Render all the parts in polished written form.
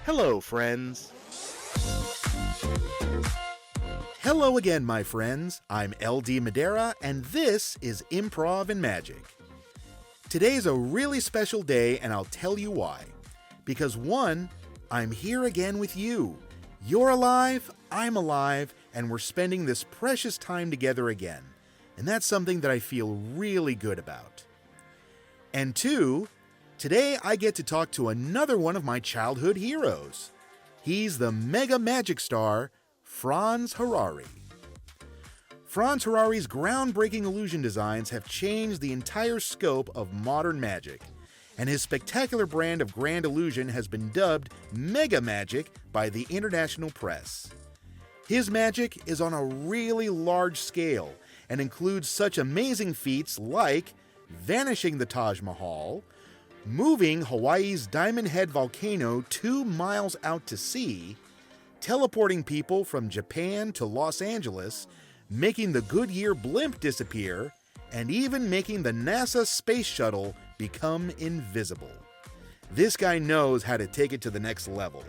Hello, friends. Hello again, my friends. I'm LD Madeira, and this is Improv and Magic. Today's a really special day, and I'll tell you why. Because one, I'm here again with you. You're alive, I'm alive, and we're spending this precious time together again. And that's something that I feel really good about. And two, today I get to talk to another one of my childhood heroes. He's the mega magic star, Franz Harary. Franz Harary's groundbreaking illusion designs have changed the entire scope of modern magic, and his spectacular brand of grand illusion has been dubbed Mega Magic by the international press. His magic is on a really large scale and includes such amazing feats like vanishing the Taj Mahal, moving Hawaii's Diamond Head volcano 2 miles out to sea, teleporting people from Japan to Los Angeles, making the Goodyear Blimp disappear, and even making the NASA Space Shuttle become invisible. This guy knows how to take it to the next level.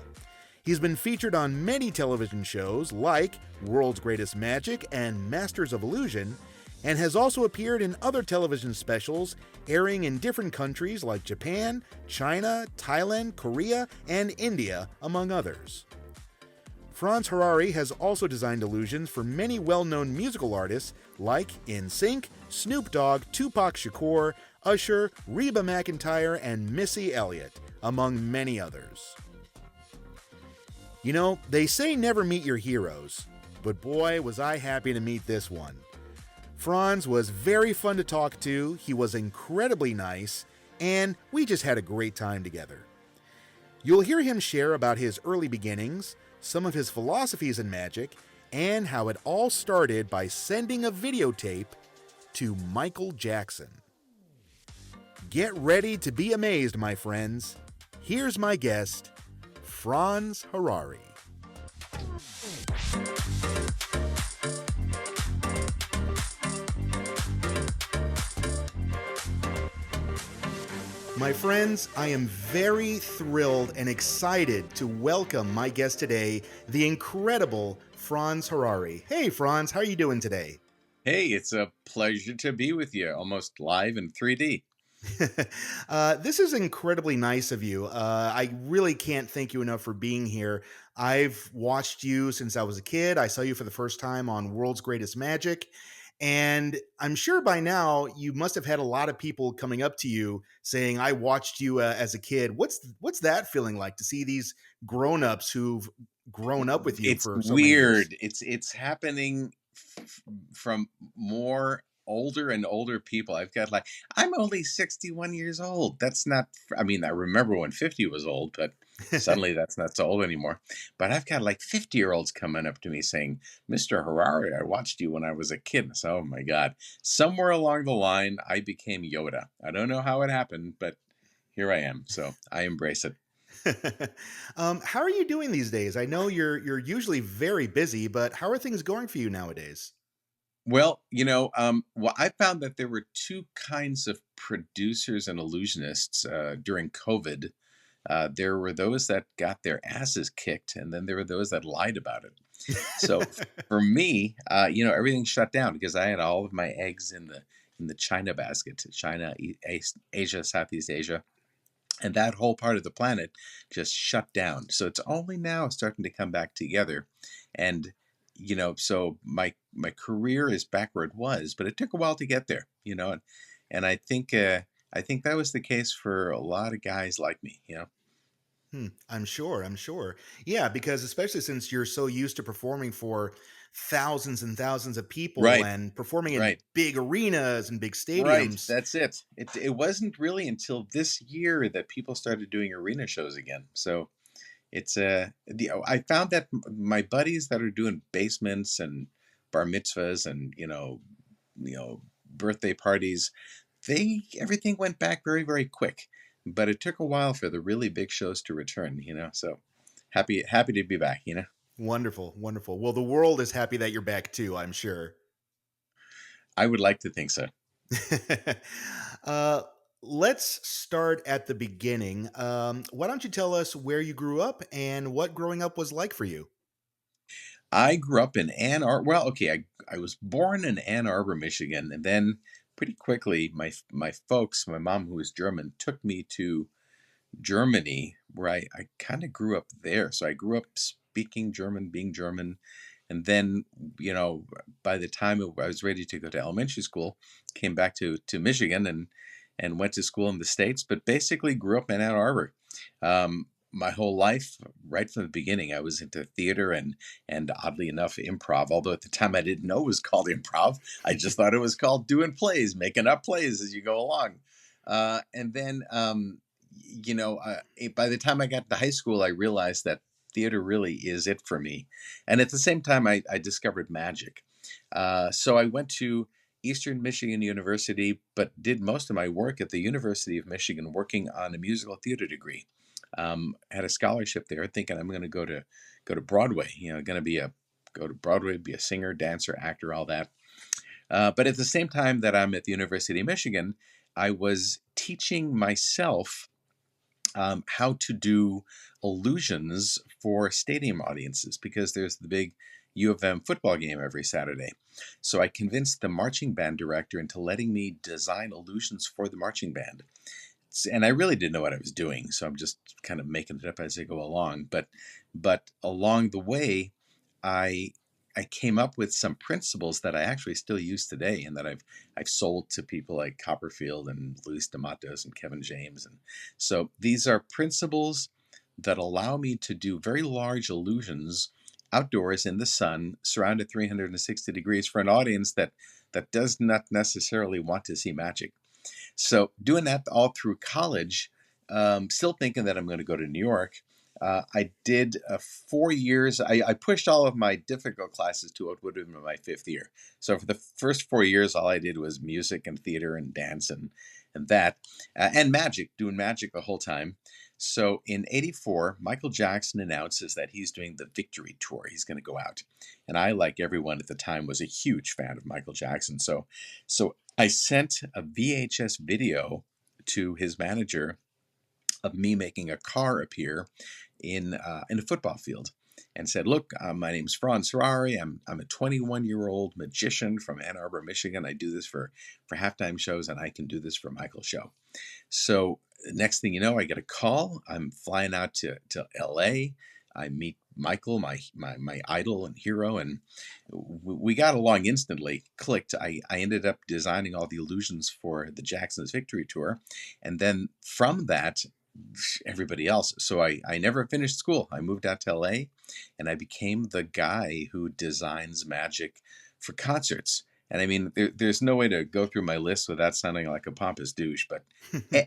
He's been featured on many television shows like World's Greatest Magic and Masters of Illusion, and has also appeared in other television specials airing in different countries like Japan, China, Thailand, Korea, and India, among others. Franz Harary has also designed illusions for many well-known musical artists like NSYNC, Snoop Dogg, Tupac Shakur, Usher, Reba McEntire, and Missy Elliott, among many others. You know, they say never meet your heroes, but boy, was I happy to meet this one. Franz was very fun to talk to, he was incredibly nice, and we just had a great time together. You'll hear him share about his early beginnings, some of his philosophies in magic, and how it all started by sending a videotape to Michael Jackson. Get ready to be amazed, my friends. Here's my guest, Franz Harary. My friends, I am very thrilled and excited to welcome my guest today, the incredible Franz Harary. Hey, Franz, how are you doing today? Hey, it's a pleasure to be with you, almost live in 3D. This is incredibly nice of you. I really can't thank you enough for being here. I've watched you since I was a kid. I saw you for the first time on World's Greatest Magic. And I'm sure by now you must have had a lot of people coming up to you saying, I watched you as a kid. What's that feeling like to see these grown-ups who've grown up with you It's for so many years? weird. It's happening from more older and older people. I've got I'm only 61 years old. That's not, I mean, I remember when 50 was old, but suddenly that's not so old anymore. But I've got 50-year-olds coming up to me saying, Mr. Harary, I watched you when I was a kid. So, oh my God, somewhere along the line, I became Yoda. I don't know how it happened, but here I am. So I embrace it. How are you doing these days? I know you're usually very busy, but how are things going for you nowadays? Well, well, I found that there were two kinds of producers and illusionists during COVID. There were those that got their asses kicked, and then there were those that lied about it. So for me, everything shut down because I had all of my eggs in the China basket, China, Asia, Southeast Asia, and that whole part of the planet just shut down. So it's only now starting to come back together, and so my career is back where it was, but it took a while to get there. And I think that was the case for a lot of guys like me. I'm sure. I'm sure. Yeah, because especially since you're so used to performing for thousands and thousands of people Right, and performing in right. big arenas and big Right, stadiums. that's it. It wasn't really until this year that people started doing arena shows again. So I found that my buddies that are doing basements and bar mitzvahs and birthday parties, they everything went back very, very quick. But it took a while for the really big shows to return. So happy to be back. Wonderful, wonderful. Well, the world is happy that you're back too, I'm sure. I would like to think so. uh, Let's start at the beginning. Why don't you tell us where you grew up and what growing up was like for you? I grew up in Ann Arbor. Well, okay, I was born in Ann Arbor, Michigan, and then pretty quickly, my folks, my mom who was German, took me to Germany, where I kind of grew up there. So I grew up speaking German, being German, and then you know by the time I was ready to go to elementary school, came back to Michigan and went to school in the States, but basically grew up in Ann Arbor. My whole life, right from the beginning, I was into theater and oddly enough, improv. Although at the time I didn't know it was called improv, I just thought it was called doing plays, making up plays as you go along. And then by the time I got to high school, I realized that theater really is it for me. And at the same time, I discovered magic. So I went to Eastern Michigan University, but did most of my work at the University of Michigan, working on a musical theater degree. Had a scholarship there, thinking I'm going to go to Broadway. Going to go to Broadway, be a singer, dancer, actor, all that. But at the same time that I'm at the University of Michigan, I was teaching myself how to do illusions for stadium audiences because there's the big U of M football game every Saturday. So I convinced the marching band director into letting me design illusions for the marching band. And I really didn't know what I was doing, so I'm just kind of making it up as I go along. But along the way, I I came up with some principles that I actually still use today, and that I've sold to people like Copperfield and Luis D'Amatos and Kevin James. And so these are principles that allow me to do very large illusions outdoors in the sun, surrounded 360 degrees, for an audience that does not necessarily want to see magic. So doing that all through college, still thinking that I'm going to go to New York. I did 4 years. I pushed all of my difficult classes to what would have been my fifth year. So for the first 4 years, all I did was music and theater and dance and that, and magic, doing magic the whole time. So in '84, Michael Jackson announces that he's doing the Victory Tour. He's going to go out. And I, like everyone at the time, was a huge fan of Michael Jackson. So I sent a VHS video to his manager of me making a car appear in a football field, and said, "Look, my name's Franz Harary. I'm a 21-year-old magician from Ann Arbor, Michigan. I do this for halftime shows, and I can do this for Michael's show." So next thing you know, I get a call. I'm flying out to LA. I meet Michael, my idol and hero, and we got along instantly, clicked. I ended up designing all the illusions for the Jackson's Victory Tour. And then from that, everybody else. So I never finished school. I moved out to LA, and I became the guy who designs magic for concerts. And I mean, there's no way to go through my list without sounding like a pompous douche, but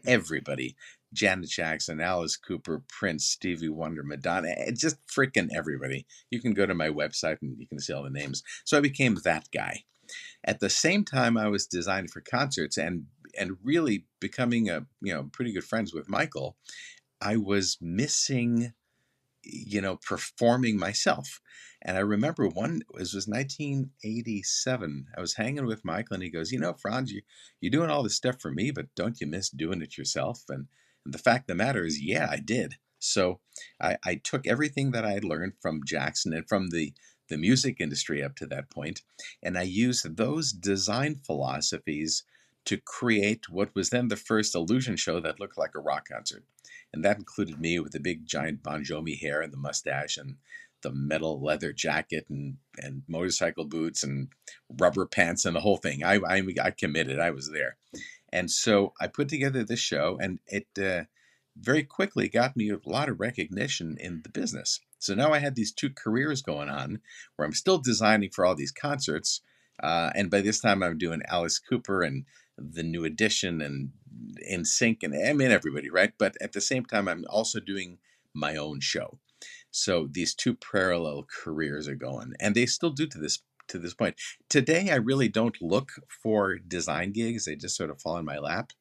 everybody, Janet Jackson, Alice Cooper, Prince, Stevie Wonder, Madonna, just freaking everybody. You can go to my website and you can see all the names. So I became that guy. At the same time, I was designing for concerts and really becoming pretty good friends with Michael. I was missing performing myself. And I remember it was 1987. I was hanging with Michael, and he goes, "Franz, you're doing all this stuff for me, but don't you miss doing it yourself?" And the fact of the matter is, yeah, I did. So I took everything that I had learned from Jackson and from the music industry up to that point, and I used those design philosophies to create what was then the first illusion show that looked like a rock concert. And that included me with the big giant Bon Jovi hair and the mustache and the metal leather jacket and motorcycle boots and rubber pants and the whole thing. I committed. I was there. And so I put together this show, and it very quickly got me a lot of recognition in the business. So now I had these two careers going on where I'm still designing for all these concerts. And by this time, I'm doing Alice Cooper and the New Edition and In Sync, and I mean everybody, right? But at the same time, I'm also doing my own show. So these two parallel careers are going, and they still do to this point. Today, I really don't look for design gigs; they just sort of fall in my lap.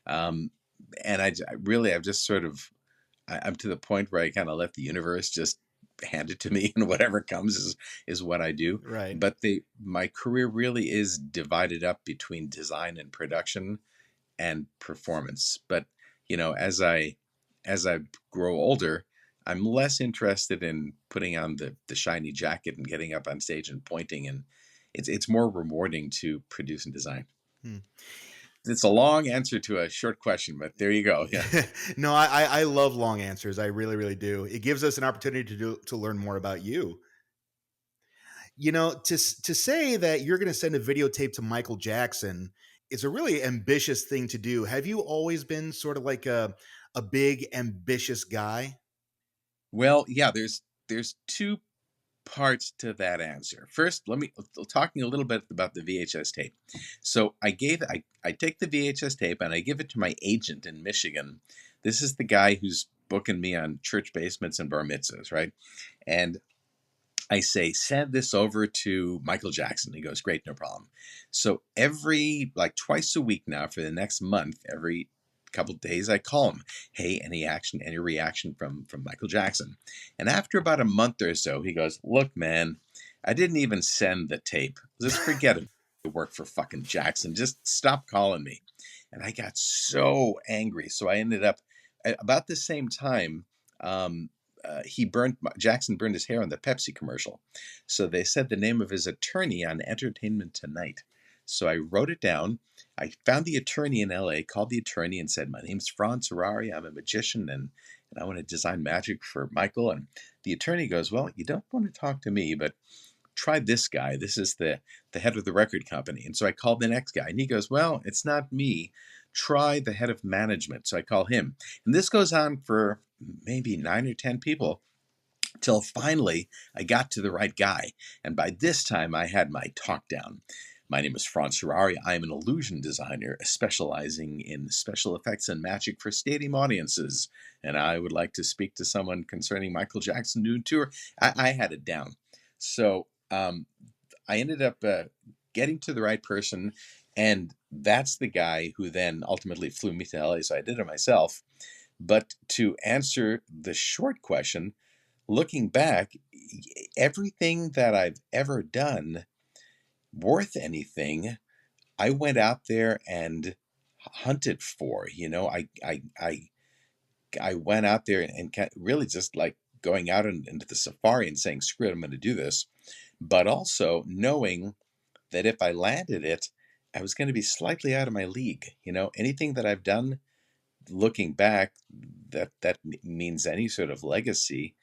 Um, and I've just sort of, I'm to the point where I kind of let the universe just hand it to me, and whatever comes is what I do. Right. But my career really is divided up between design and production, and performance. But as I grow older, I'm less interested in putting on the shiny jacket and getting up on stage and pointing, and it's more rewarding to produce and design. Hmm. It's a long answer to a short question, but there you go. Yeah. No, I love long answers. I really, really do. It gives us an opportunity to learn more about you. To say that you're going to send a videotape to Michael Jackson is a really ambitious thing to do. Have you always been sort of like a big ambitious guy? Well, yeah, there's two parts to that answer. First, let me talking a little bit about the VHS tape. So I take the VHS tape and I give it to my agent in Michigan. This is the guy who's booking me on church basements and bar mitzvahs, right? And I say, send this over to Michael Jackson. He goes, great, no problem. So every, like twice a week now for the next month, every couple of days, I call him. Hey, any reaction from Michael Jackson? And after about a month or so, he goes, look, man, I didn't even send the tape. Just forget it. I work for fucking Jackson. Just stop calling me. And I got so angry. So I ended up, at about the same time, um, Jackson burned his hair on the Pepsi commercial. So they said the name of his attorney on Entertainment Tonight. So I wrote it down. I found the attorney in LA, called the attorney and said, my name's Franz Harary. I'm a magician and I want to design magic for Michael. And the attorney goes, well, you don't want to talk to me, but try this guy. This is the head of the record company. And so I called the next guy and he goes, well, it's not me. Try the head of management. So I call him. And this goes on for maybe 9 or 10 people till finally I got to the right guy. And by this time I had my talk down. My name is Franz Harary. I am an illusion designer specializing in special effects and magic for stadium audiences. And I would like to speak to someone concerning Michael Jackson new tour. I had it down. So I ended up getting to the right person. And that's the guy who then ultimately flew me to LA. So I did it myself. But to answer the short question, looking back, everything that I've ever done worth anything, I went out there and hunted for. I went out there and really just like going out into the safari and saying, screw it, I'm going to do this. But also knowing that if I landed it, I was going to be slightly out of my league. Anything that I've done looking back that means any sort of legacy,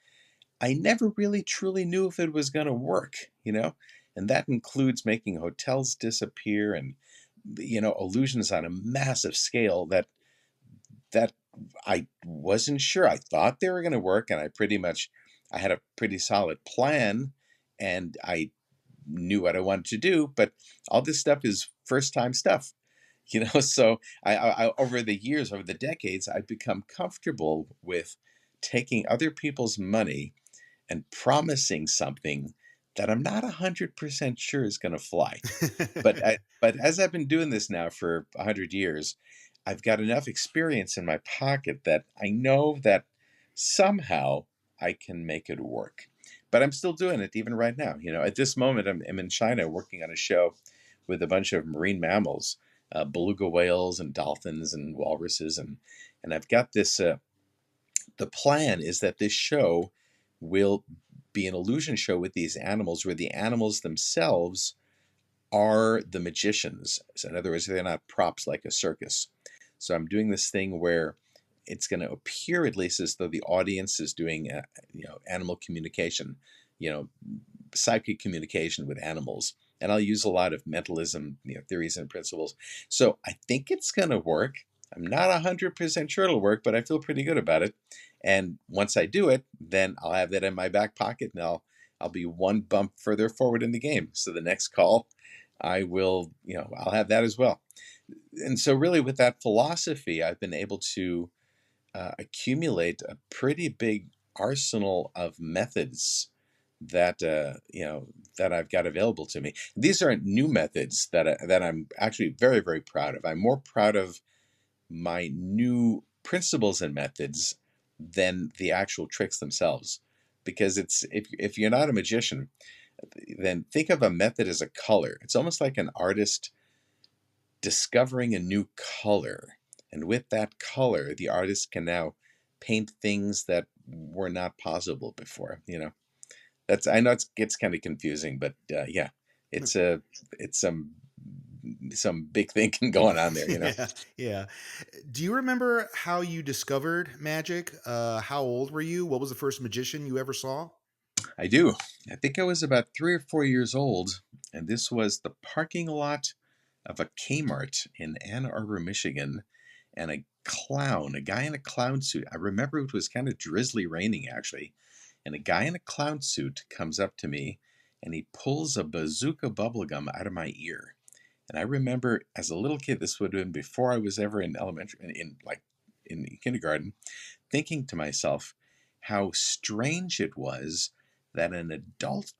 I never really truly knew if it was going to work. And that includes making hotels disappear and, illusions on a massive scale that I wasn't sure. I thought they were going to work, and I had a pretty solid plan, and I knew what I wanted to do. But all this stuff is first time stuff. So I over the years, over the decades, I've become comfortable with taking other people's money and promising something that I'm not 100% sure is going to fly. But as I've been doing this now for 100 years, I've got enough experience in my pocket that I know that somehow I can make it work. But I'm still doing it even right now. At this moment, I'm in China working on a show with a bunch of marine mammals, beluga whales and dolphins and walruses, and I've got this. The plan is that this show will be an illusion show with these animals, where the animals themselves are the magicians. So in other words, they're not props like a circus. So I'm doing this thing where it's going to appear, at least, as though the audience is doing, animal communication, psychic communication with animals. And I'll use a lot of mentalism, theories and principles. So I think it's going to work. I'm not 100% sure it'll work, but I feel pretty good about it. And once I do it, then I'll have that in my back pocket, and I'll be one bump further forward in the game. So the next call, I'll have that as well. And so really with that philosophy, I've been able to accumulate a pretty big arsenal of methods that I've got available to me. These aren't new methods that I'm actually very, very proud of. I'm more proud of my new principles and methods than the actual tricks themselves. Because if you're not a magician, then think of a method as a color. It's almost like an artist discovering a new color. And with that color, the artist can now paint things that were not possible before. That's I know it gets kind of confusing, but yeah, it's a it's some big thinking going on there. Yeah, yeah. Do you remember how you discovered magic? How old were you? What was the first magician you ever saw? I do. I think I was about 3 or 4 years old, and this was the parking lot of a Kmart in Ann Arbor, Michigan, and a guy in a clown suit. I remember it was kind of drizzly raining actually, and a guy in a clown suit comes up to me and he pulls a bazooka bubblegum out of my ear. And I remember as a little kid, this would have been before I was ever in elementary, in kindergarten, thinking to myself how strange it was that an adult,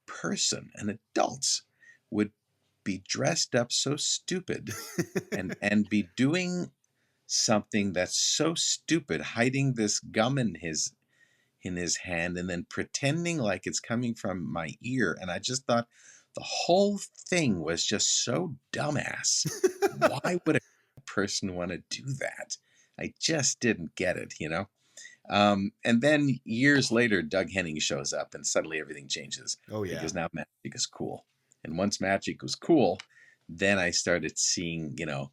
would be dressed up so stupid and be doing something that's so stupid, hiding this gum in his hand and then pretending like it's coming from my ear. And I just thought the whole thing was just so dumbass. Why would a person want to do that? I just didn't get it. And then years later, Doug Henning shows up, and suddenly everything changes Oh yeah. because now magic is cool. And once magic was cool, then I started seeing, the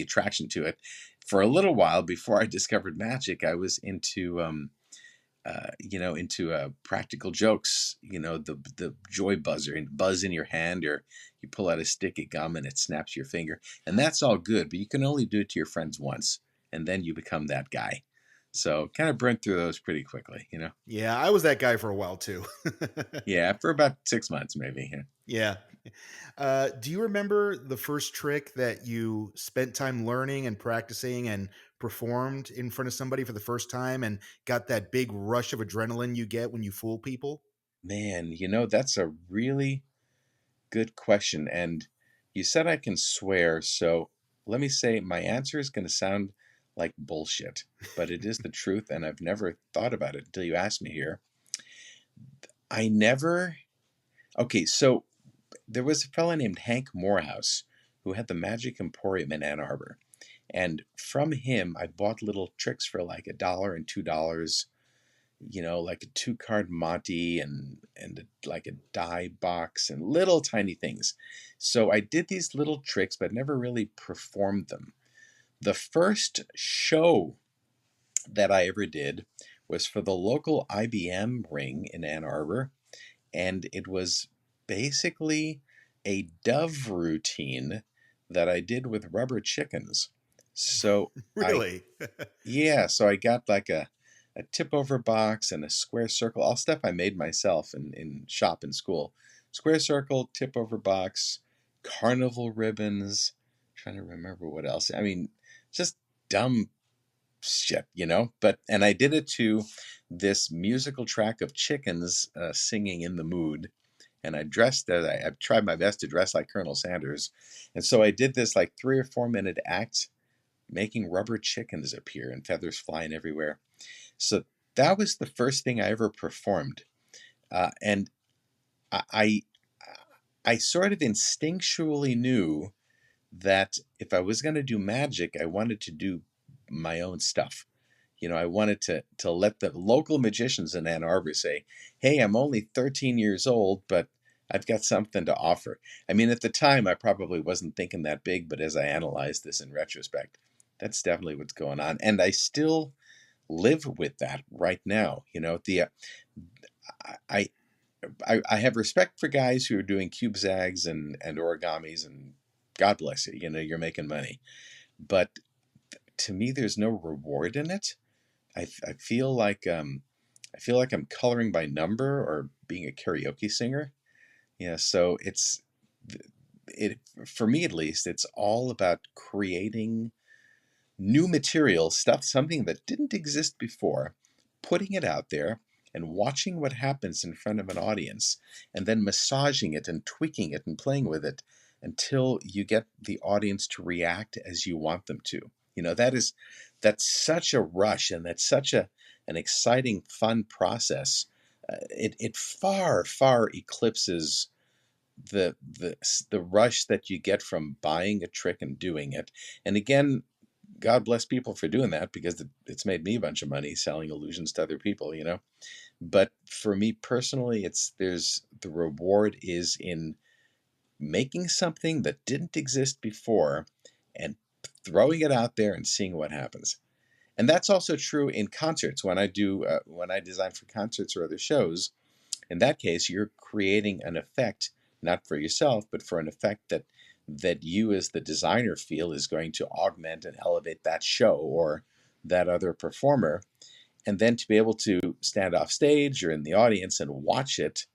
attraction to it. For a little while before I discovered magic, I was into practical jokes. The joy buzzer and buzz in your hand, or you pull out a stick of gum and it snaps your finger, and that's all good. But you can only do it to your friends once, and then you become that guy. So kind of burnt through those pretty quickly. Yeah, I was that guy for a while too. Yeah, for about 6 months maybe. Yeah. Yeah. Do you remember the first trick that you spent time learning and practicing and performed in front of somebody for the first time and got that big rush of adrenaline you get when you fool people? Man, that's a really good question. And you said I can swear, so let me say my answer is going to sound like bullshit, but it is the truth, and I've never thought about it until you asked me here. I never. Okay, so there was a fella named Hank Morehouse who had the Magic Emporium in Ann Arbor. And from him, I bought little tricks for like $1 and $2, like a 2-card Monty and like a die box and little tiny things. So I did these little tricks, but never really performed them. The first show that I ever did was for the local IBM ring in Ann Arbor, and it was basically a dove routine that I did with rubber chickens. So I Really? Yeah, so I got like a tip over box and a square circle, all stuff I made myself in shop in school. Square circle, tip over box, carnival ribbons. Trying to remember what else. I mean, just dumb shit. And I did it to this musical track of chickens singing "In the Mood," and I tried my best to dress like Colonel Sanders, and so I did this like 3 or 4 minute act making rubber chickens appear and feathers flying everywhere. So that was the first thing I ever performed, and I, I I sort of instinctually knew that if I was going to do magic, I wanted to do my own stuff. I wanted to let the local magicians in Ann Arbor say, "Hey, I'm only 13 years old, but I've got something to offer." I mean, at the time, I probably wasn't thinking that big, but as I analyze this in retrospect, that's definitely what's going on, and I still live with that right now. I I have respect for guys who are doing cube zags and origamis, and God bless you. You're making money, but to me, there's no reward in it. I feel like I'm coloring by number or being a karaoke singer. So it for me at least, it's all about creating new material, something that didn't exist before, putting it out there and watching what happens in front of an audience, and then massaging it and tweaking it and playing with it until you get the audience to react as you want them to. That's such a rush, and that's such an exciting, fun process. It far, far eclipses the rush that you get from buying a trick and doing it. And again, God bless people for doing that, because it's made me a bunch of money selling illusions to other people, you know. But for me personally, there's the reward is in making something that didn't exist before and throwing it out there and seeing what happens. And that's also true in concerts. When I design for concerts or other shows, in that case, you're creating an effect, not for yourself, but for an effect that you as the designer feel is going to augment and elevate that show or that other performer. And then to be able to stand off stage or in the audience and watch it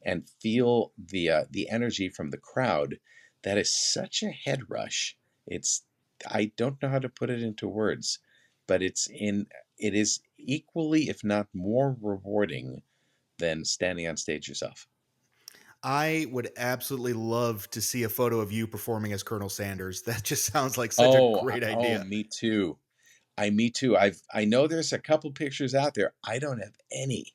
and feel the energy from the crowd, that is such a head rush. It's I don't know how to put it into words, but it is equally, if not more rewarding than standing on stage yourself. I would absolutely love to see a photo of you performing as Colonel Sanders. That just sounds like such a great Oh, idea. me too. Me too. I know there's a couple pictures out there. I don't have any.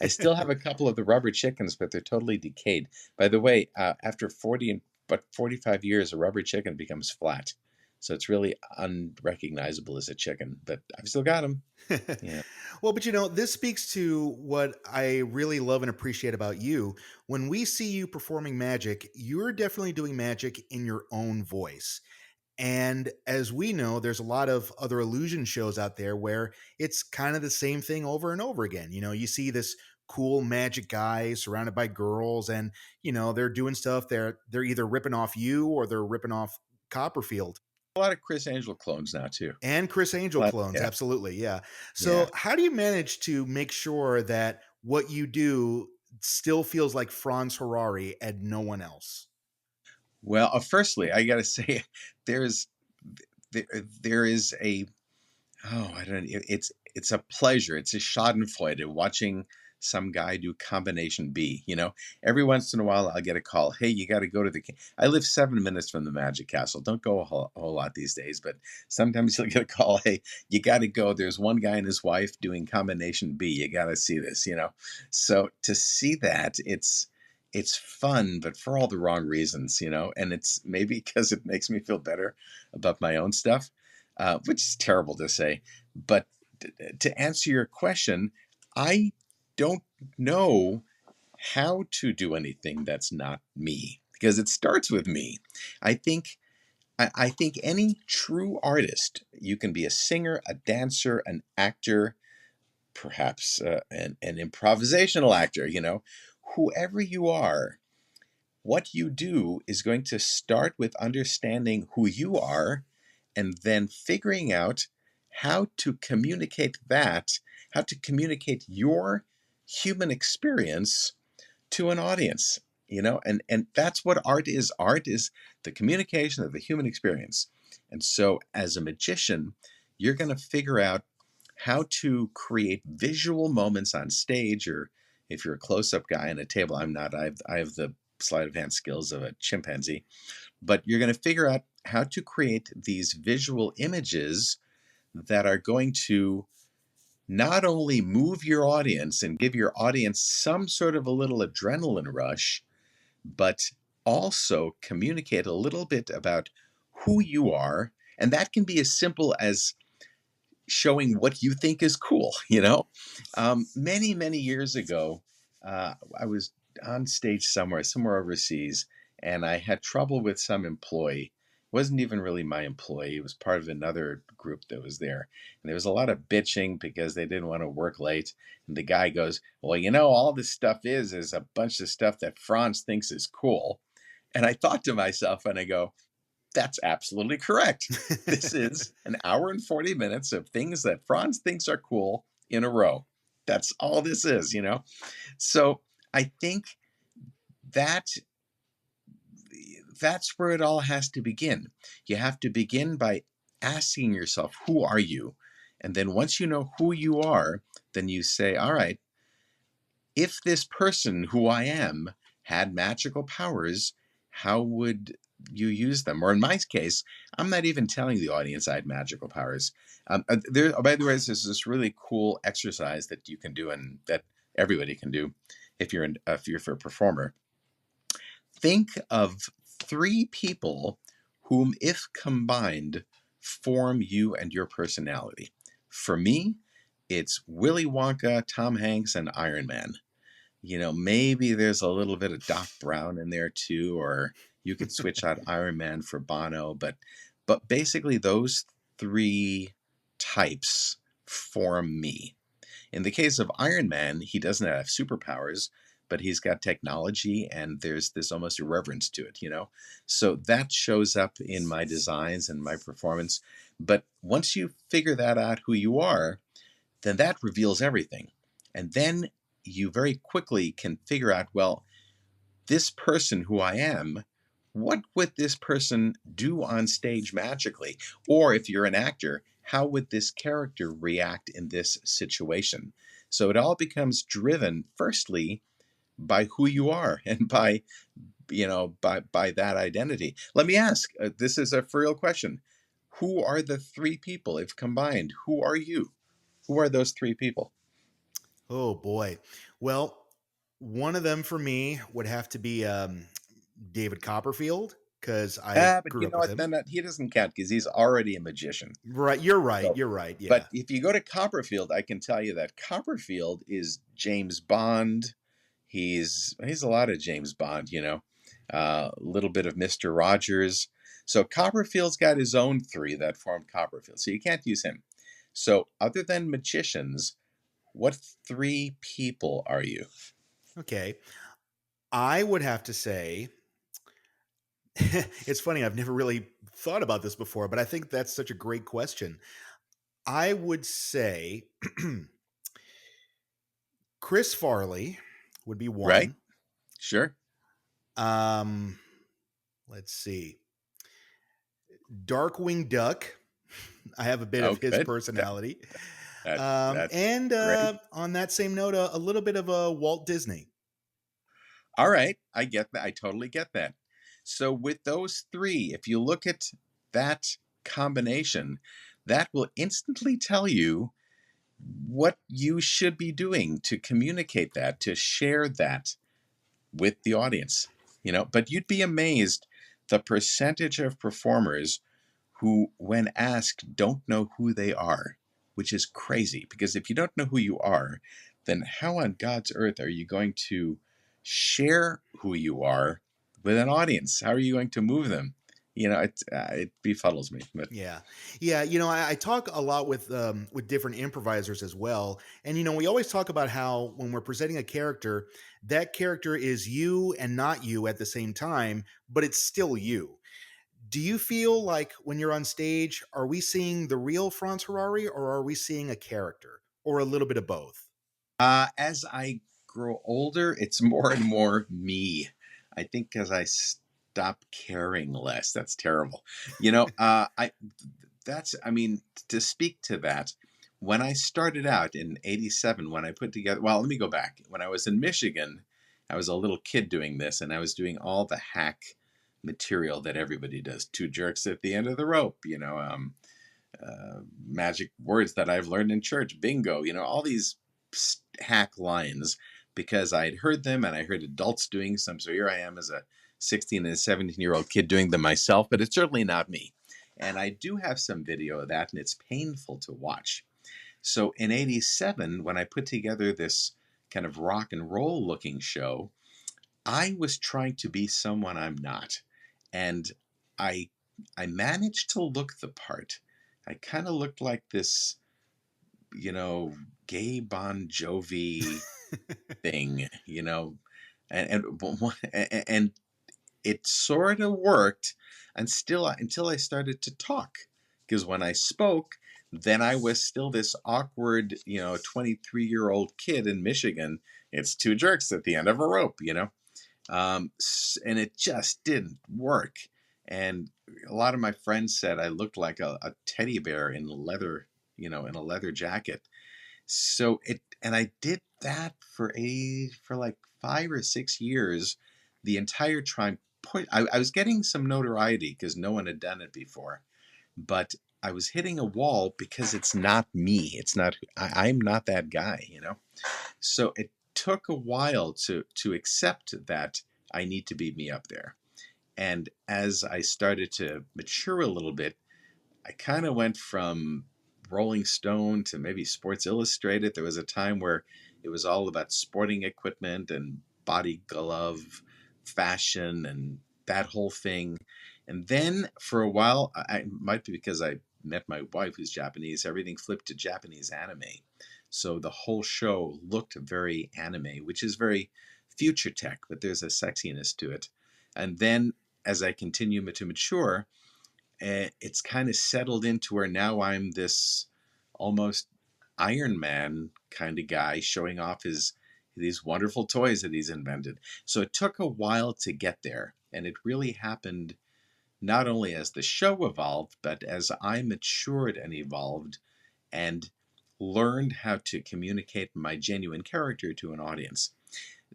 I still have a couple of the rubber chickens, but they're totally decayed. By the way, after 45 years, a rubber chicken becomes flat, so it's really unrecognizable as a chicken. But I've still got them. Yeah. Well, but this speaks to what I really love and appreciate about you. When we see you performing magic, you're definitely doing magic in your own voice. And as we know, there's a lot of other illusion shows out there where it's kind of the same thing over and over again. You see this cool magic guy surrounded by girls, and they're doing stuff. They're either ripping off you or they're ripping off Copperfield. A lot of Chris Angel clones now too. And Chris Angel clones, Yeah, absolutely, yeah. yeah. So, how do you manage to make sure that what you do still feels like Franz Harary and no one else? Well, firstly, I got to say, there's there, there is a I don't. It's a pleasure. It's a Schadenfreude watching some guy do combination B. Every once in a while I'll get a call. Hey, you got to go to the. I live 7 minutes from the Magic Castle. Don't go a whole lot these days, but sometimes you'll get a call. Hey, you got to go. There's one guy and his wife doing combination B. You got to see this. So to see that, it's fun, but for all the wrong reasons. And it's maybe because it makes me feel better about my own stuff, which is terrible to say. But to answer your question, I don't know how to do anything that's not me, because it starts with me. I think I think any true artist, you can be a singer, a dancer, an actor, perhaps an improvisational actor. Whoever you are, what you do is going to start with understanding who you are and then figuring out how to communicate how to communicate your human experience to an audience. And that's what art is. Art is the communication of the human experience. And so as a magician, you're going to figure out how to create visual moments on stage, or if you're a close-up guy on a table. I'm not. I have the sleight of hand skills of a chimpanzee. But you're going to figure out how to create these visual images that are going to not only move your audience and give your audience some sort of a little adrenaline rush, but also communicate a little bit about who you are. And that can be as simple as showing what you think is cool. Many, many years ago, I was on stage somewhere overseas, and I had trouble with some employee. It wasn't even really my employee. It was part of another group that was there. And there was a lot of bitching because they didn't want to work late. And the guy goes, well, all this stuff is a bunch of stuff that Franz thinks is cool. And I thought to myself, and I go, that's absolutely correct. This is an hour and 40 minutes of things that Franz thinks are cool in a row. That's all this is. So I think that that's where it all has to begin. You have to begin by asking yourself, who are you? And then once you know who you are, then you say, all right, if this person who I am had magical powers, how would you use them? Or in my case, I'm not even telling the audience I had magical powers. By the way, there's this really cool exercise that you can do and that everybody can do if you're a performer. think of three people whom, if combined, form you and your personality. For me, it's Willy Wonka, Tom Hanks, and Iron Man. Maybe there's a little bit of Doc Brown in there too, or you could switch out Iron Man for Bono, but basically those three types form me. In the case of Iron Man, he doesn't have superpowers, but he's got technology, and there's this almost irreverence to it. So that shows up in my designs and my performance. But once you figure that out who you are, then that reveals everything. And then you very quickly can figure out, well, this person who I am, what would this person do on stage magically? Or if you're an actor, how would this character react in this situation? So it all becomes driven, firstly, by who you are and by that identity. Let me ask, this is a for real question. Who are the three people, if combined? Who are you? Who are those three people? Oh boy. Well, one of them for me would have to be David Copperfield because I But grew you up know with what? him. Then he doesn't count because he's already a magician. Right, you're right. So, You're right. Yeah. but if you go to Copperfield, I can tell you that Copperfield is James Bond. He's a lot of James Bond. A little bit of Mr. Rogers. So Copperfield's got his own three that form Copperfield. So you can't use him. So other than magicians, what three people are you? Okay. I would have to say it's funny. I've never really thought about this before, but I think that's such a great question. I would say Chris Farley would be Right? one. Sure. Um, let's see. Darkwing Duck. I have a bit Oh, of his good. personality. That's And great. on that same note, a little bit of a Walt Disney. All right, I get that. I totally get that. So with those three, if you look at that combination, that will instantly tell you what you should be doing to communicate that, to share that with the audience. But you'd be amazed the percentage of performers who, when asked, don't know who they are, which is crazy because if you don't know who you are, then how on God's earth are you going to share who you are with an audience? How are you going to move them? It befuddles me. But Yeah, yeah. I talk a lot with different improvisers as well, and we always talk about how when we're presenting a character, that character is you and not you at the same time, but it's still you. Do you feel like when you're on stage, are we seeing the real Franz Harary, or are we seeing a character, or a little bit of both? as I grow older, it's more and more me. I think as I stop caring less. That's terrible. I that's I mean to speak to that. When I started out in '87, when I put together, well, let me go back. When I was in Michigan, I was a little kid doing this, and I was doing all the hack material that everybody does. Two jerks at the end of the rope. Magic words that I've learned in church, bingo, all these hack lines because I had heard them and I heard adults doing some. So here I am as a 16 and 17-year-old kid doing them myself, but it's certainly not me. And I do have some video of that, and it's painful to watch. So in '87, when I put together this kind of rock and roll looking show, I was trying to be someone I'm not. And I I managed to look the part. I kind of looked like this, you know, gay Bon Jovi thing, and it sort of worked until I started to talk. Because when I spoke, then I was still this awkward, 23-year-old kid in Michigan. It's two jerks at the end of a rope. And it just didn't work. And a lot of my friends said I looked like a teddy bear in leather, in a leather jacket. And I did that for like 5 or 6 years, the entire time. I was getting some notoriety because no one had done it before, but I was hitting a wall because it's not me. It's not, I'm not that guy. So it took a while to accept that I need to be me up there. And as I started to mature a little bit, I kind of went from Rolling Stone to maybe Sports Illustrated. There was a time where it was all about sporting equipment and body glove fashion and that whole thing. And then for a while, I might be because I met my wife who's Japanese, everything flipped to Japanese anime. So the whole show looked very anime, which is very future tech, but there's a sexiness to it. And then as I continue to mature, it's kind of settled into where now I'm this almost Iron Man kind of guy showing off his these wonderful toys that he's invented. So it took a while to get there, and it really happened not only as the show evolved, but as I matured and evolved and learned how to communicate my genuine character to an audience.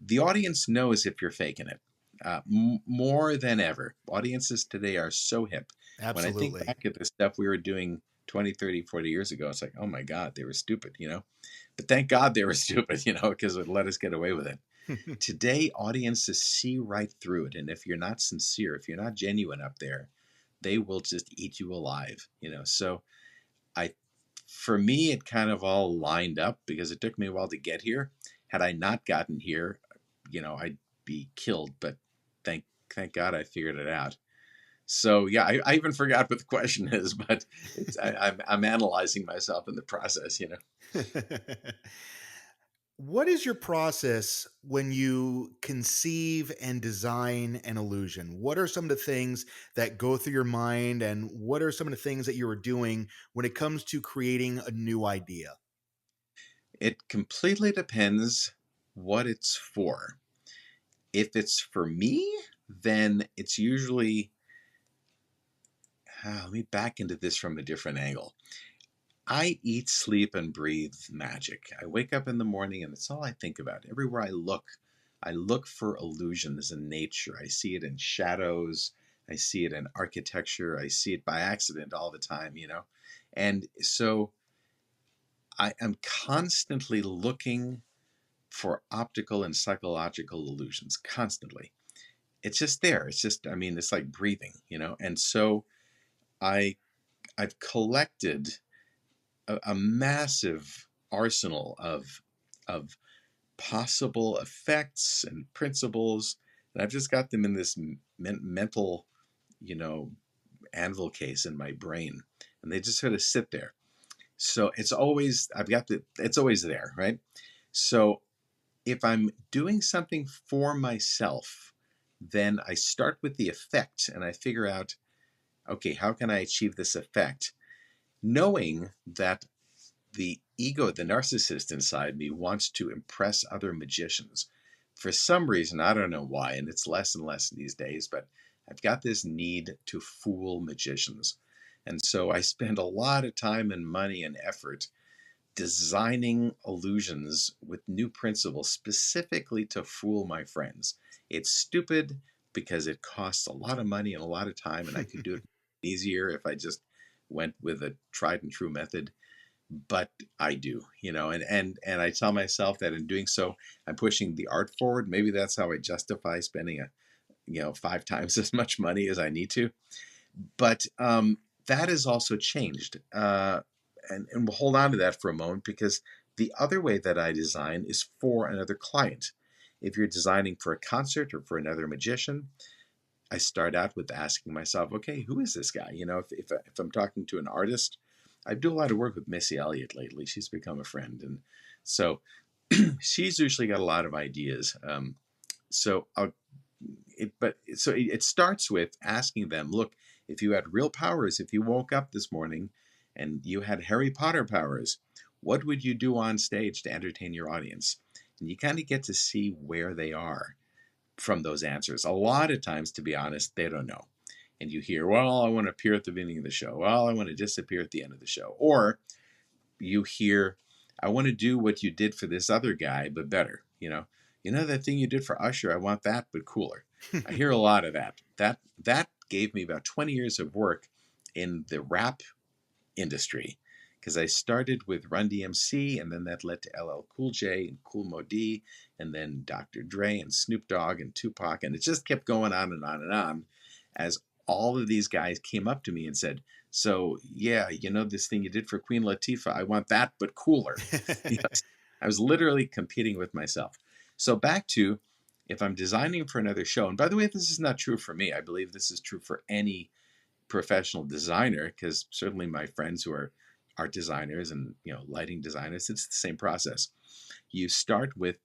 The audience knows if you're faking it. More than ever. Audiences today are so hip. When I think Absolutely. back at the stuff we were doing 20, 30, 40 years ago, it's like, oh my God, they were stupid, you know? But thank God they were stupid, you know, because it let us get away with it. Today, audiences see right through it. And if you're not sincere, if you're not genuine up there, they will just eat you alive, you know? So I, for me, it kind of all lined up because it took me a while to get here. Had I not gotten here, you know, I'd be killed. But thank thank God I figured it out. So yeah, I even forgot what the question is, but I'm analyzing myself in the process, you know. What is your process when you conceive and design an illusion? What are some of the things that go through your mind, and what are some of the things that you are doing when it comes to creating a new idea? It completely depends what it's for. If it's for me, then it's usually let me back into this from a different angle. I eat, sleep, and breathe magic. I wake up in the morning and it's all I think about. Everywhere I look for illusions in nature. I see it in shadows. I see it in architecture. I see it by accident all the time, you know? And so I am constantly looking for optical and psychological illusions, constantly. It's just there. It's just, I mean, it's like breathing, you know? And so I, I've collected a massive arsenal of possible effects and principles, and I've just got them in this mental, you know, anvil case in my brain, and they just sort of sit there. So it's always it's always there, right? So if I'm doing something for myself, then I start with the effect and I figure out, okay, how can I achieve this effect? Knowing that the ego, the narcissist inside me, wants to impress other magicians. For some reason, I don't know why, and it's less and less these days, but I've got this need to fool magicians. And so I spend a lot of time and money and effort designing illusions with new principles specifically to fool my friends. It's stupid because it costs a lot of money and a lot of time, and I could do it easier if I just went with a tried and true method, but I do, you know, and I tell myself that in doing so, I'm pushing the art forward. Maybe that's how I justify spending you know, 5 times as much money as I need to. But that has also changed, and we'll hold on to that for a moment because the other way that I design is for another client. If you're designing for a concert or for another magician, I start out with asking myself, okay, who is this guy? You know, if I'm talking to an artist, I do a lot of work with Missy Elliott lately. She's become a friend, and so she's usually got a lot of ideas. So I'll, it starts with asking them, look, if you had real powers, if you woke up this morning and you had Harry Potter powers, what would you do on stage to entertain your audience? And you kind of get to see where they are from those answers. A lot of times, to be honest, they don't know. And you hear, well, I want to appear at the beginning of the show. Well, I want to disappear at the end of the show. Or you hear, I want to do what you did for this other guy, but better. You know that thing you did for Usher. I want that, but cooler. I hear a lot of that. That gave me about 20 years of work in the rap industry because I started with Run DMC, and then that led to LL Cool J and Cool Mo D, and then Dr. Dre and Snoop Dogg and Tupac, and it just kept going on and on and on as all of these guys came up to me and said, "So yeah, you know this thing you did for Queen Latifah? I want that, but cooler." You know, I was literally competing with myself. So back to, if I'm designing for another show, and by the way, this is not true for me. I believe this is true for any professional designer, because certainly my friends who are art designers and lighting designers, it's the same process. You start with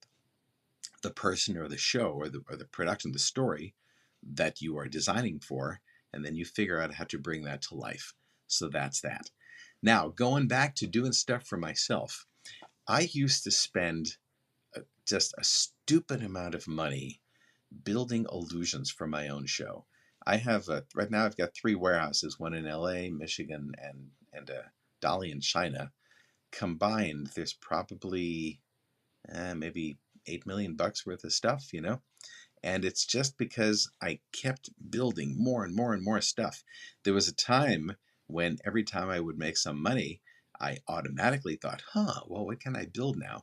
the person or the show or the production, the story that you are designing for, and then you figure out how to bring that to life. So that's that. Now, going back to doing stuff for myself, I used to spend just a stupid amount of money building illusions for my own show. I have right now I've got 3 warehouses, one in LA, Michigan, and Dolly in China. Combined, there's probably maybe $8 million worth of stuff, and it's just because I kept building more and more and more stuff. There was a time when every time I would make some money, I automatically thought, well, what can I build now?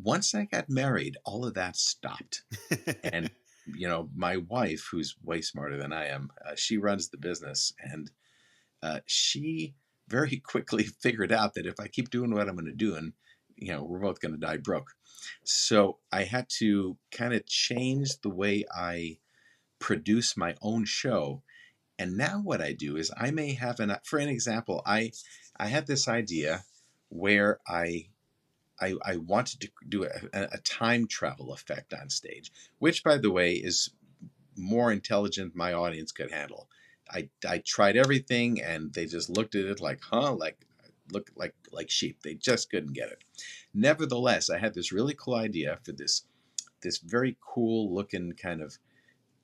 Once I got married, all of that stopped. And, my wife, who's way smarter than I am, she runs the business. And she very quickly figured out that if I keep doing what I'm going to do, and, we're both going to die broke. So I had to kind of change the way I produce my own show. And now what I do is I may have for an example, I had this idea where I wanted to do a time travel effect on stage, which, by the way, is more intelligent than my audience could handle. I tried everything, and they just looked at it like, look like sheep. They just couldn't get it. Nevertheless, I had this really cool idea for this very cool looking kind of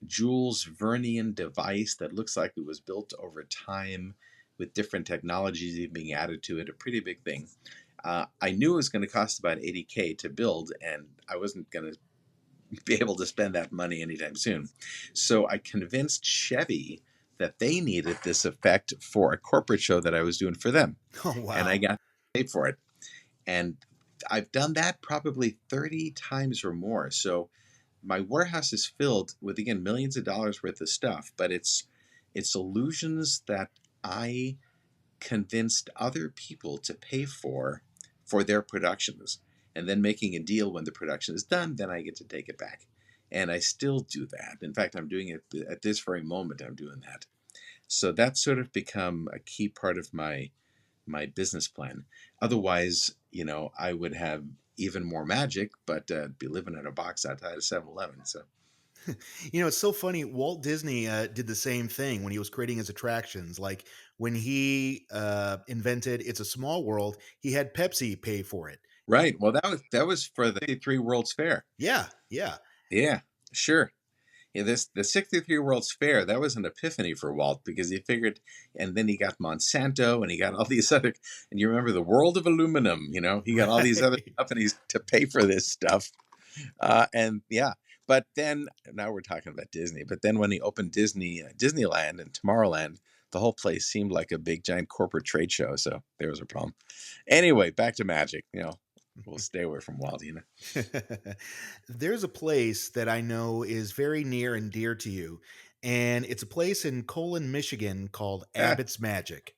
Jules Vernian device that looks like it was built over time with different technologies being added to it. A pretty big thing. I knew it was going to cost about $80K to build, and I wasn't going to be able to spend that money anytime soon. So I convinced Chevy that they needed this effect for a corporate show that I was doing for them. Oh, wow. And I got paid for it. And I've done that probably 30 times or more. So my warehouse is filled with, again, millions of dollars worth of stuff, but it's illusions that I convinced other people to pay for their productions, and then making a deal when the production is done, then I get to take it back. And I still do that. In fact, I'm doing it at this very moment. I'm doing that. So that's sort of become a key part of my business plan. Otherwise, I would have even more magic, but be living in a box outside of 7-Eleven. So It's so funny. Walt Disney did the same thing when he was creating his attractions. Like when he invented "It's a Small World," he had Pepsi pay for it. right. Well, that was for the 63 World's Fair. Yeah, yeah. Yeah, sure. Yeah, the 63 World's Fair, that was an epiphany for Walt, because he figured, and then he got Monsanto and he got all these other, and you remember the World of Aluminum, he got all these other companies to pay for this stuff. And yeah, but then, now we're talking about Disney, but then when he opened Disneyland and Tomorrowland, the whole place seemed like a big giant corporate trade show. So there was a problem. Anyway, back to magic, we'll stay away from Walt, There's a place that I know is very near and dear to you, and it's a place in Colon, Michigan called Abbott's Magic.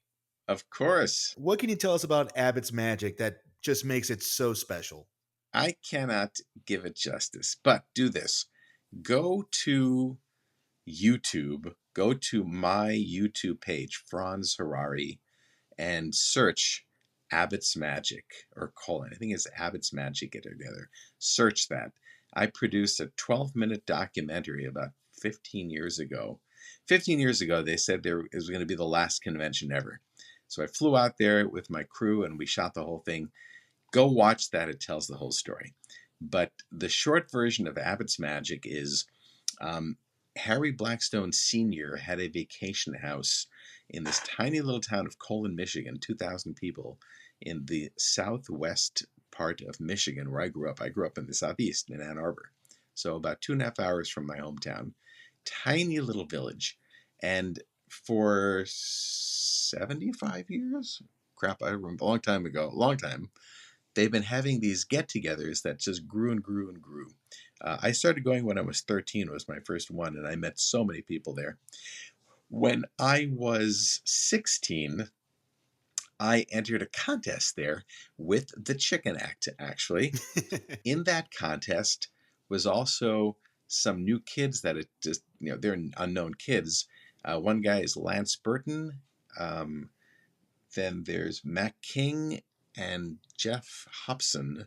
Of course. What can you tell us about Abbott's Magic that just makes it so special? I cannot give it justice, but do this. Go to YouTube, go to my YouTube page, Franz Harary, and search Abbott's Magic, or colon. I think it's Abbott's Magic, get it together. Search that. I produced a 12-minute documentary about 15 years ago. 15 years ago, they said it was going to be the last convention ever. So I flew out there with my crew and we shot the whole thing. Go watch that. It tells the whole story. But the short version of Abbott's Magic is Harry Blackstone Sr. had a vacation house in this tiny little town of Colon, Michigan, 2,000 people in the southwest part of Michigan where I grew up. I grew up in the southeast in Ann Arbor. So about 2.5 hours from my hometown. Tiny little village. And for 75 years, crap, I remember a long time ago, a long time, they've been having these get-togethers that just grew and grew and grew. I started going when I was 13, was my first one, and I met so many people there. When I was 16, I entered a contest there with the Chicken Act, actually. In that contest was also some new kids that it just, they're unknown kids. One guy is Lance Burton. Um, then there's Mac King and Jeff Hobson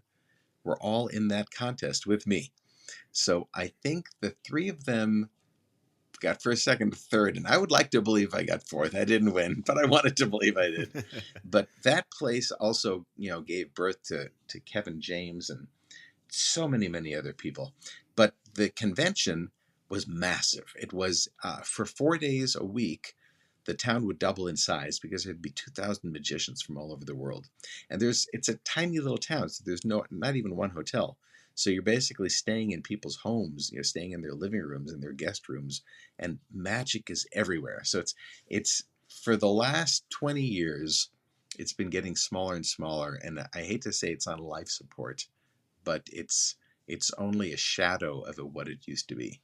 were all in that contest with me. So I think the three of them got first, second, third, and I would like to believe I got fourth. I didn't win, but I wanted to believe I did. But that place also, gave birth to Kevin James and so many other people. But the convention was massive. It was for 4 days a week. The town would double in size because there'd be 2,000 magicians from all over the world, and it's a tiny little town, so there's not even one hotel. So you're basically staying in people's homes, you're staying in their living rooms and their guest rooms, and magic is everywhere. So it's for the last 20 years, it's been getting smaller and smaller, and I hate to say it's on life support, but it's only a shadow of what it used to be.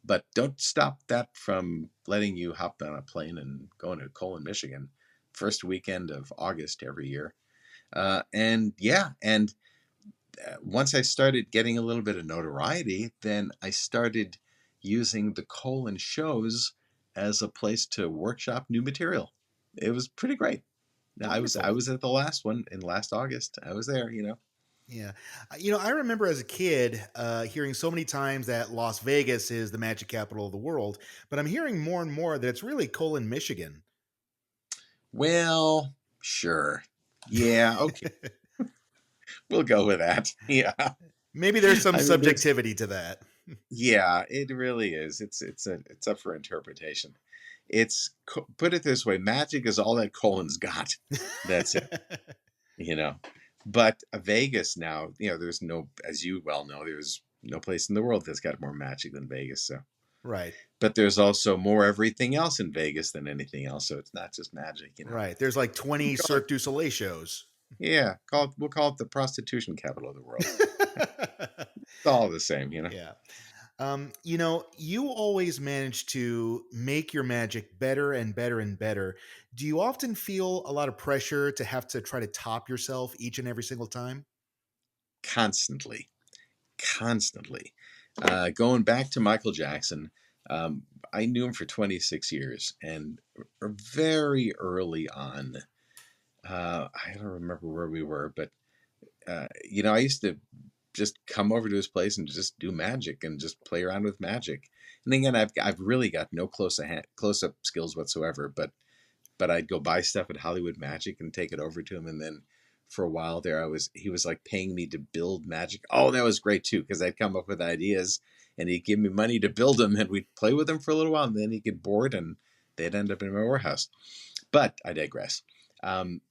But don't stop that from letting you hop on a plane and go into Colon, Michigan, first weekend of August every year. And yeah, and once I started getting a little bit of notoriety, then I started using the Colon shows as a place to workshop new material. It was pretty great. I Wonderful. was at the last one in last August. I was there, Yeah. I remember as a kid hearing so many times that Las Vegas is the magic capital of the world, but I'm hearing more and more that it's really Colon, Michigan. Well, sure. Yeah, okay. We'll go with that. Yeah. Maybe there's some I mean, there's subjectivity to that. yeah, it really is. It's up for interpretation. Put it this way, magic is all that Colin's got. That's it, you know. But Vegas now, there's no, as you well know, there's no place in the world that's got more magic than Vegas. So, Right. but there's also more everything else in Vegas than anything else. So it's not just magic. Right. There's like 20 Call it- Cirque du Soleil shows. Yeah, we'll call it the prostitution capital of the world. It's all the same. Yeah. You always manage to make your magic better and better and better. Do you often feel a lot of pressure to have to try to top yourself each and every single time? Constantly, constantly. Going back to Michael Jackson, I knew him for 26 years, and very early on, I don't remember where we were, but I used to just come over to his place and just do magic and just play around with magic. And again, I've really got no close up skills whatsoever, but I'd go buy stuff at Hollywood Magic and take it over to him. And then for a while there, he was like paying me to build magic. Oh, that was great too, because I'd come up with ideas and he'd give me money to build them, and we'd play with them for a little while, and then he'd get bored and they'd end up in my warehouse. But I digress.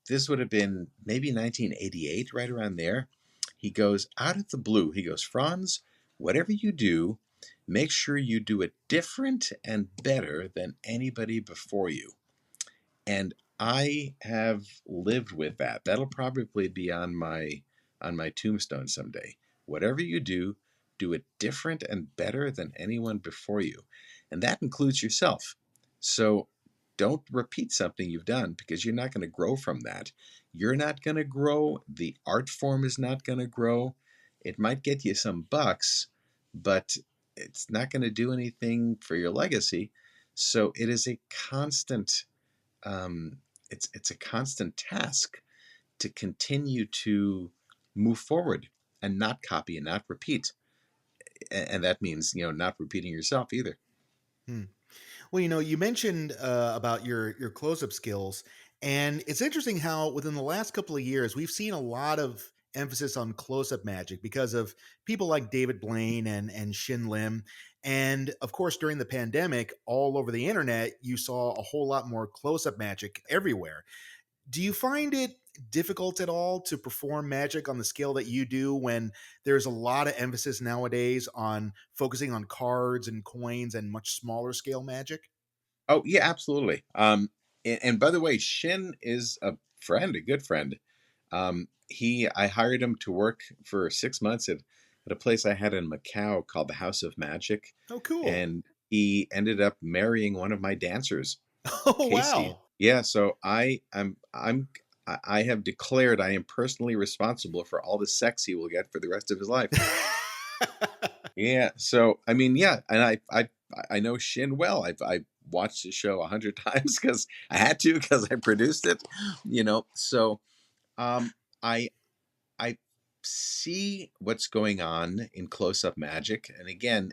This would have been maybe 1988, right around there. He goes out of the blue. He goes, Franz, whatever you do, make sure you do it different and better than anybody before you. And I have lived with that. That'll probably be on my tombstone someday. Whatever you do it different and better than anyone before you. And that includes yourself. So don't repeat something you've done, because you're not going to grow from that. You're not going to grow. The art form is not going to grow. It might get you some bucks, but it's not going to do anything for your legacy. So it is a constant um, it's a constant task to continue to move forward and not copy and not repeat. And that means not repeating yourself either. Hmm. Well, you mentioned about your close up skills, and it's interesting how within the last couple of years we've seen a lot of emphasis on close up magic because of people like David Blaine and Shin Lim, and of course during the pandemic, all over the internet, you saw a whole lot more close up magic everywhere. Do you find it difficult at all to perform magic on the scale that you do when there's a lot of emphasis nowadays on focusing on cards and coins and much smaller scale magic? Oh yeah, absolutely. And by the way, Shin is a friend, a good friend. I hired him to work for 6 months at a place I had in Macau called the House of Magic, Oh, cool. and he ended up marrying one of my dancers, Oh, Casey. wow. Yeah, so I have declared I am personally responsible for all the sex he will get for the rest of his life. Yeah, so I mean, yeah, and I know Shin well. I watched the show 100 times because I had to because I produced it, So um, I I see what's going on in close-up magic, and again,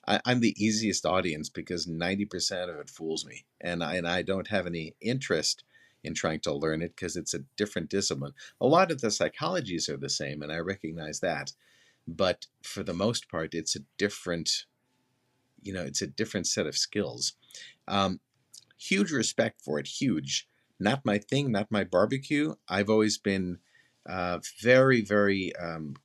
I'm the easiest audience because 90% of it fools me, and I don't have any interest in trying to learn it because it's a different discipline. A lot of the psychologies are the same, and I recognize that, but for the most part, it's a different set of skills. Um, Huge respect for it. Huge. Not my thing. Not my barbecue. I've always been very, very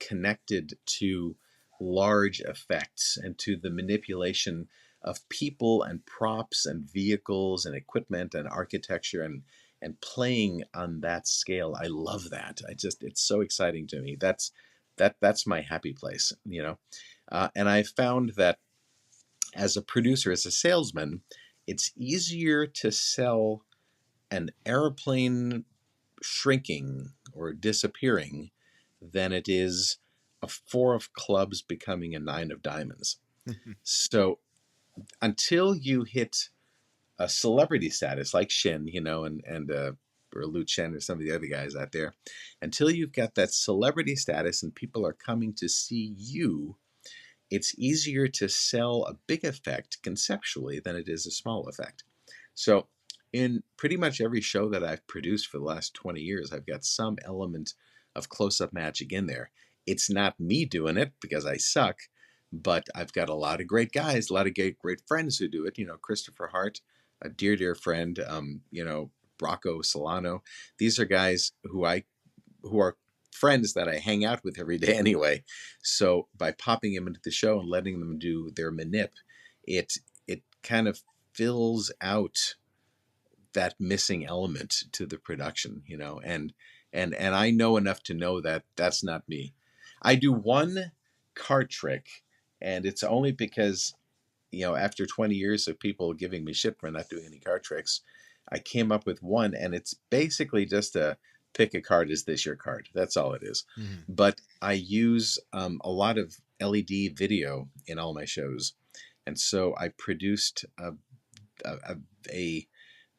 connected to large effects and to the manipulation of people and props and vehicles and equipment and architecture and playing on that scale. I love that. It's so exciting to me. That's my happy place. And I found that as a producer, as a salesman, it's easier to sell an airplane shrinking or disappearing than it is a four of clubs becoming a nine of diamonds. So until you hit a celebrity status like Shin, and or Lu Chen or some of the other guys out there, until you've got that celebrity status and people are coming to see you, it's easier to sell a big effect conceptually than it is a small effect. So, in pretty much every show that I've produced for the last 20 years, I've got some element of close up magic in there. It's not me doing it because I suck, but I've got a lot of great guys, a lot of great friends who do it. Christopher Hart, a dear, dear friend, Rocco Solano. These are guys who are friends that I hang out with every day anyway. So by popping them into the show and letting them do their manip, it kind of fills out that missing element to the production, and I know enough to know that that's not me. I do one card trick, and it's only because after 20 years of people giving me shit for not doing any card tricks, I came up with one, and it's basically just a pick a card. Is this your card? That's all it is. Mhm. But I use a lot of LED video in all my shows, and so I produced a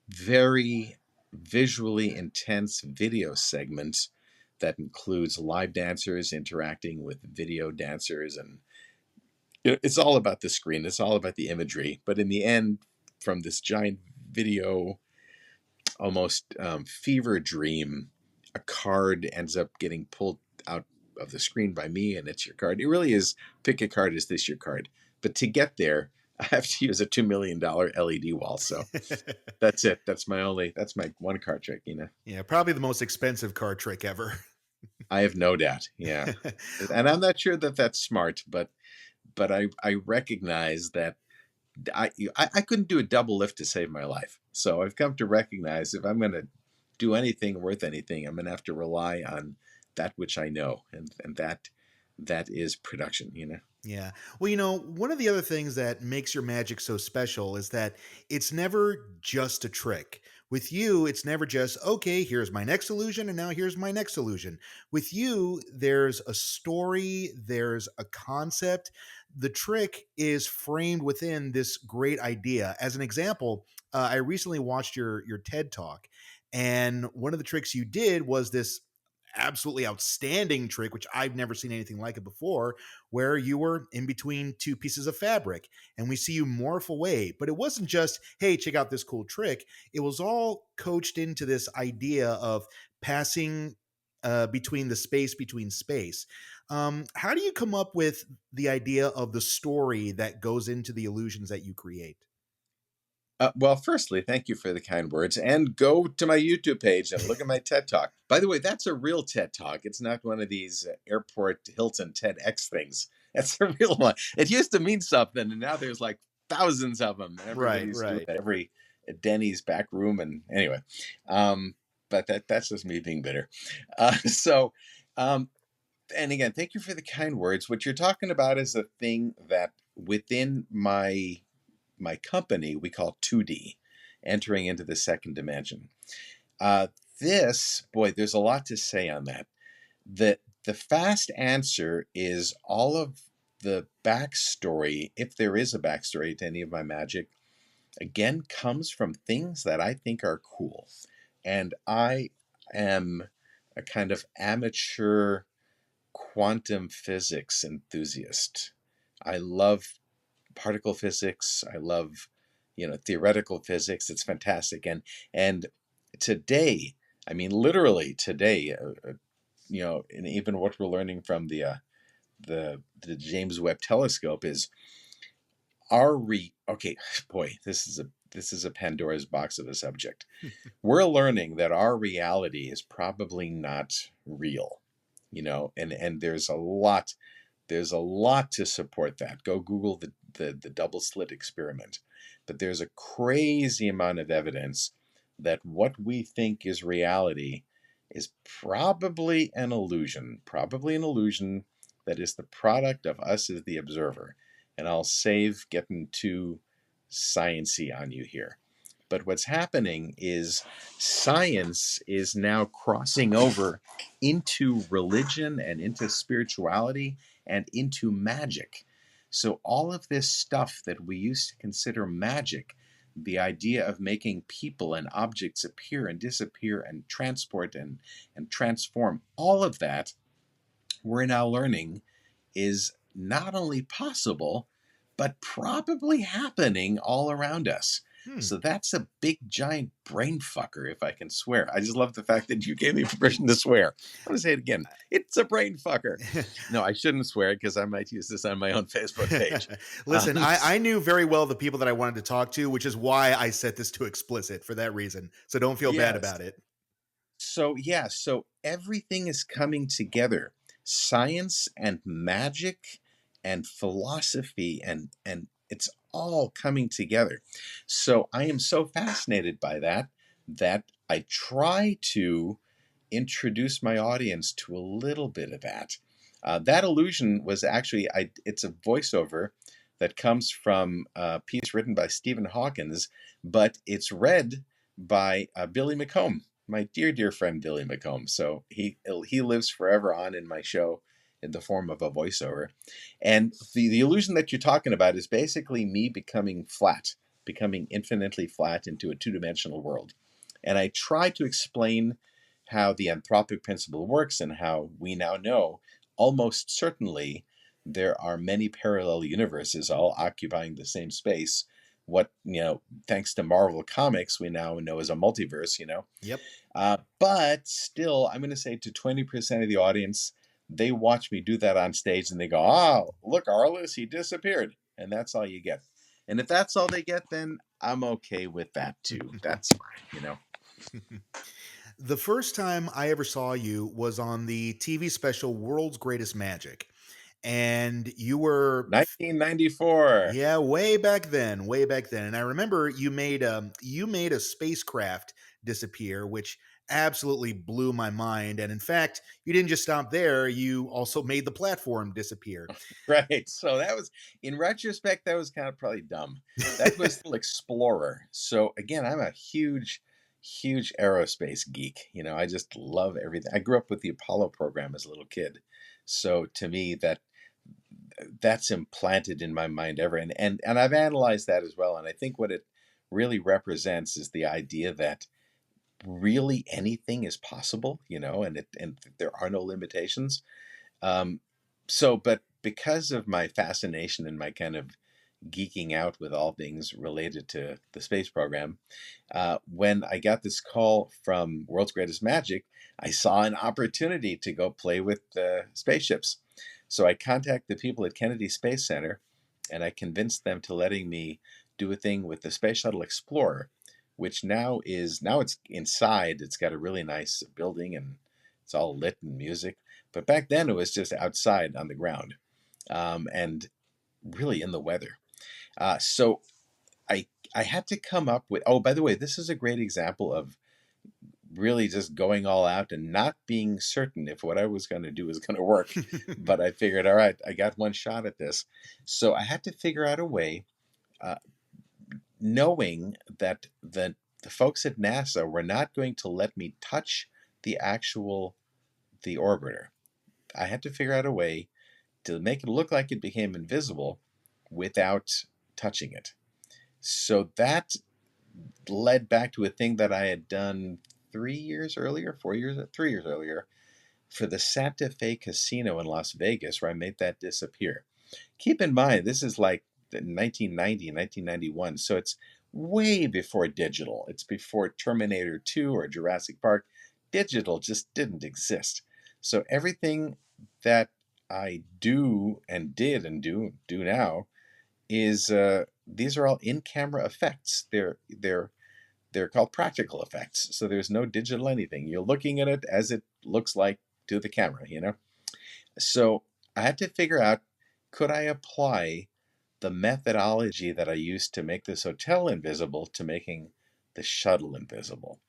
very visually intense video segment that includes live dancers interacting with video dancers, and it's all about the screen, it's all about the imagery, but in the end, from this giant video, almost fever dream, a card ends up getting pulled out of the screen by me, and it's your card. It really is pick a card. Is this your card? But to get there, I have to use a $2 million LED wall. So that's it. That's my one card trick. Yeah, probably the most expensive card trick ever. I have no doubt. Yeah. And I'm not sure that that's smart, but I recognize that I couldn't do a double lift to save my life. So I've come to recognize if I'm going to do anything worth anything, I'm going to have to rely on that which I know, and that is production. Yeah. Well, one of the other things that makes your magic so special is that it's never just a trick. With you, it's never just, okay, here's my next illusion, and now here's my next illusion. With you, there's a story, there's a concept. The trick is framed within this great idea. As an example, I recently watched your TED talk, and one of the tricks you did was this absolutely outstanding trick, which I've never seen anything like it before, where you were in between two pieces of fabric and we see you morph away. But it wasn't just, hey, check out this cool trick. It was all coached into this idea of passing between the space between space. How do you come up with the idea of the story that goes into the illusions that you create? Well, firstly, thank you for the kind words, and go to my YouTube page and look at my TED Talk. By the way, that's a real TED Talk. It's not one of these airport Hilton TEDx things. That's a real one. It used to mean something, and now there's like thousands of them. Right, Everybody's doing right. it. Every Denny's back room, and anyway, um, but that's just me being bitter. So, um, and again, thank you for the kind words. What you're talking about is a thing that within my company we call 2D, entering into the second dimension. Uh, this boy, there's a lot to say on that. The fast answer is all of the backstory, if there is a backstory to any of my magic, again comes from things that I think are cool. And I am a kind of amateur quantum physics enthusiast. I love particle physics. I love, theoretical physics. It's fantastic. And today, I mean, literally today, and even what we're learning from the James Webb Telescope is okay, boy, this is a Pandora's box of a subject. We're learning that our reality is probably not real, and there's a lot to support that. Go Google the double slit experiment. But there's a crazy amount of evidence that what we think is reality is probably an illusion that is the product of us as the observer. And I'll save getting too sciency on you here. But what's happening is science is now crossing over into religion and into spirituality and into magic. So all of this stuff that we used to consider magic, the idea of making people and objects appear and disappear and transport and transform, all of that we're now learning is not only possible, but probably happening all around us. Hmm. So that's a big, giant brain fucker, if I can swear. I just love the fact that you gave me permission to swear. I'm going to say it again. It's a brain fucker. No, I shouldn't swear because I might use this on my own Facebook page. Listen, I knew very well the people that I wanted to talk to, which is why I set this to explicit for that reason. So don't feel bad Yes. about it. So everything is coming together. Science and magic and philosophy and it's all coming together. So I am so fascinated by that I try to introduce my audience to a little bit of that. That illusion was actually it's a voiceover that comes from a piece written by Stephen Hawkins, but it's read by Billy McComb, my dear, dear friend Billy McComb. So he lives forever on in my show in the form of a voiceover. And the illusion that you're talking about is basically me becoming flat, becoming infinitely flat into a two-dimensional world. And I try to explain how the anthropic principle works and how we now know almost certainly there are many parallel universes all occupying the same space. What, thanks to Marvel Comics, we now know as a multiverse, Yep. But still, I'm going to say to 20% of the audience, they watch me do that on stage and they go, oh, look, Arliss, he disappeared. And that's all you get. And if that's all they get, then I'm okay with that too. That's fine. The first time I ever saw you was on the TV special World's Greatest Magic. And you were 1994. yeah, way back then, way back then. And I remember you made a spacecraft disappear, which absolutely blew my mind. And in fact, you didn't just stop there, you also made the platform disappear. Right. So that was, in retrospect, that was kind of probably dumb. That was the Explorer. So again, I'm a huge, huge aerospace geek. I just love everything. I grew up with the Apollo program as a little kid. So to me, that's implanted in my mind ever. And I've analyzed that as well. And I think what it really represents is the idea that really anything is possible, and there are no limitations. Um, but because of my fascination and my kind of geeking out with all things related to the space program, when I got this call from World's Greatest Magic, I saw an opportunity to go play with spaceships. So I contacted the people at Kennedy Space Center, and I convinced them to letting me do a thing with the Space Shuttle Explorer, which now it's inside. It's got a really nice building and it's all lit and music. But back then it was just outside on the ground, and really in the weather. So I had to come up with. Oh, by the way, this is a great example of really just going all out and not being certain if what I was going to do was going to work. But I figured, all right, I got one shot at this. So I had to figure out a way, uh, knowing that the folks at NASA were not going to let me touch the actual the orbiter. I had to figure out a way to make it look like it became invisible without touching it. So that led back to a thing that I had done 3 years earlier, 4 years, 3 years earlier, for the Santa Fe Casino in Las Vegas, where I made that disappear. Keep in mind, this is like 1990, 1991, so it's way before digital. It's before Terminator 2 or Jurassic Park. Digital just didn't exist. So everything that I do and did and do now is these are all in-camera effects. They're called practical effects. So there's no digital anything. You're looking at it as it looks like to the camera, you know? So I had to figure out, could I apply the methodology that I used to make this hotel invisible to making the shuttle invisible?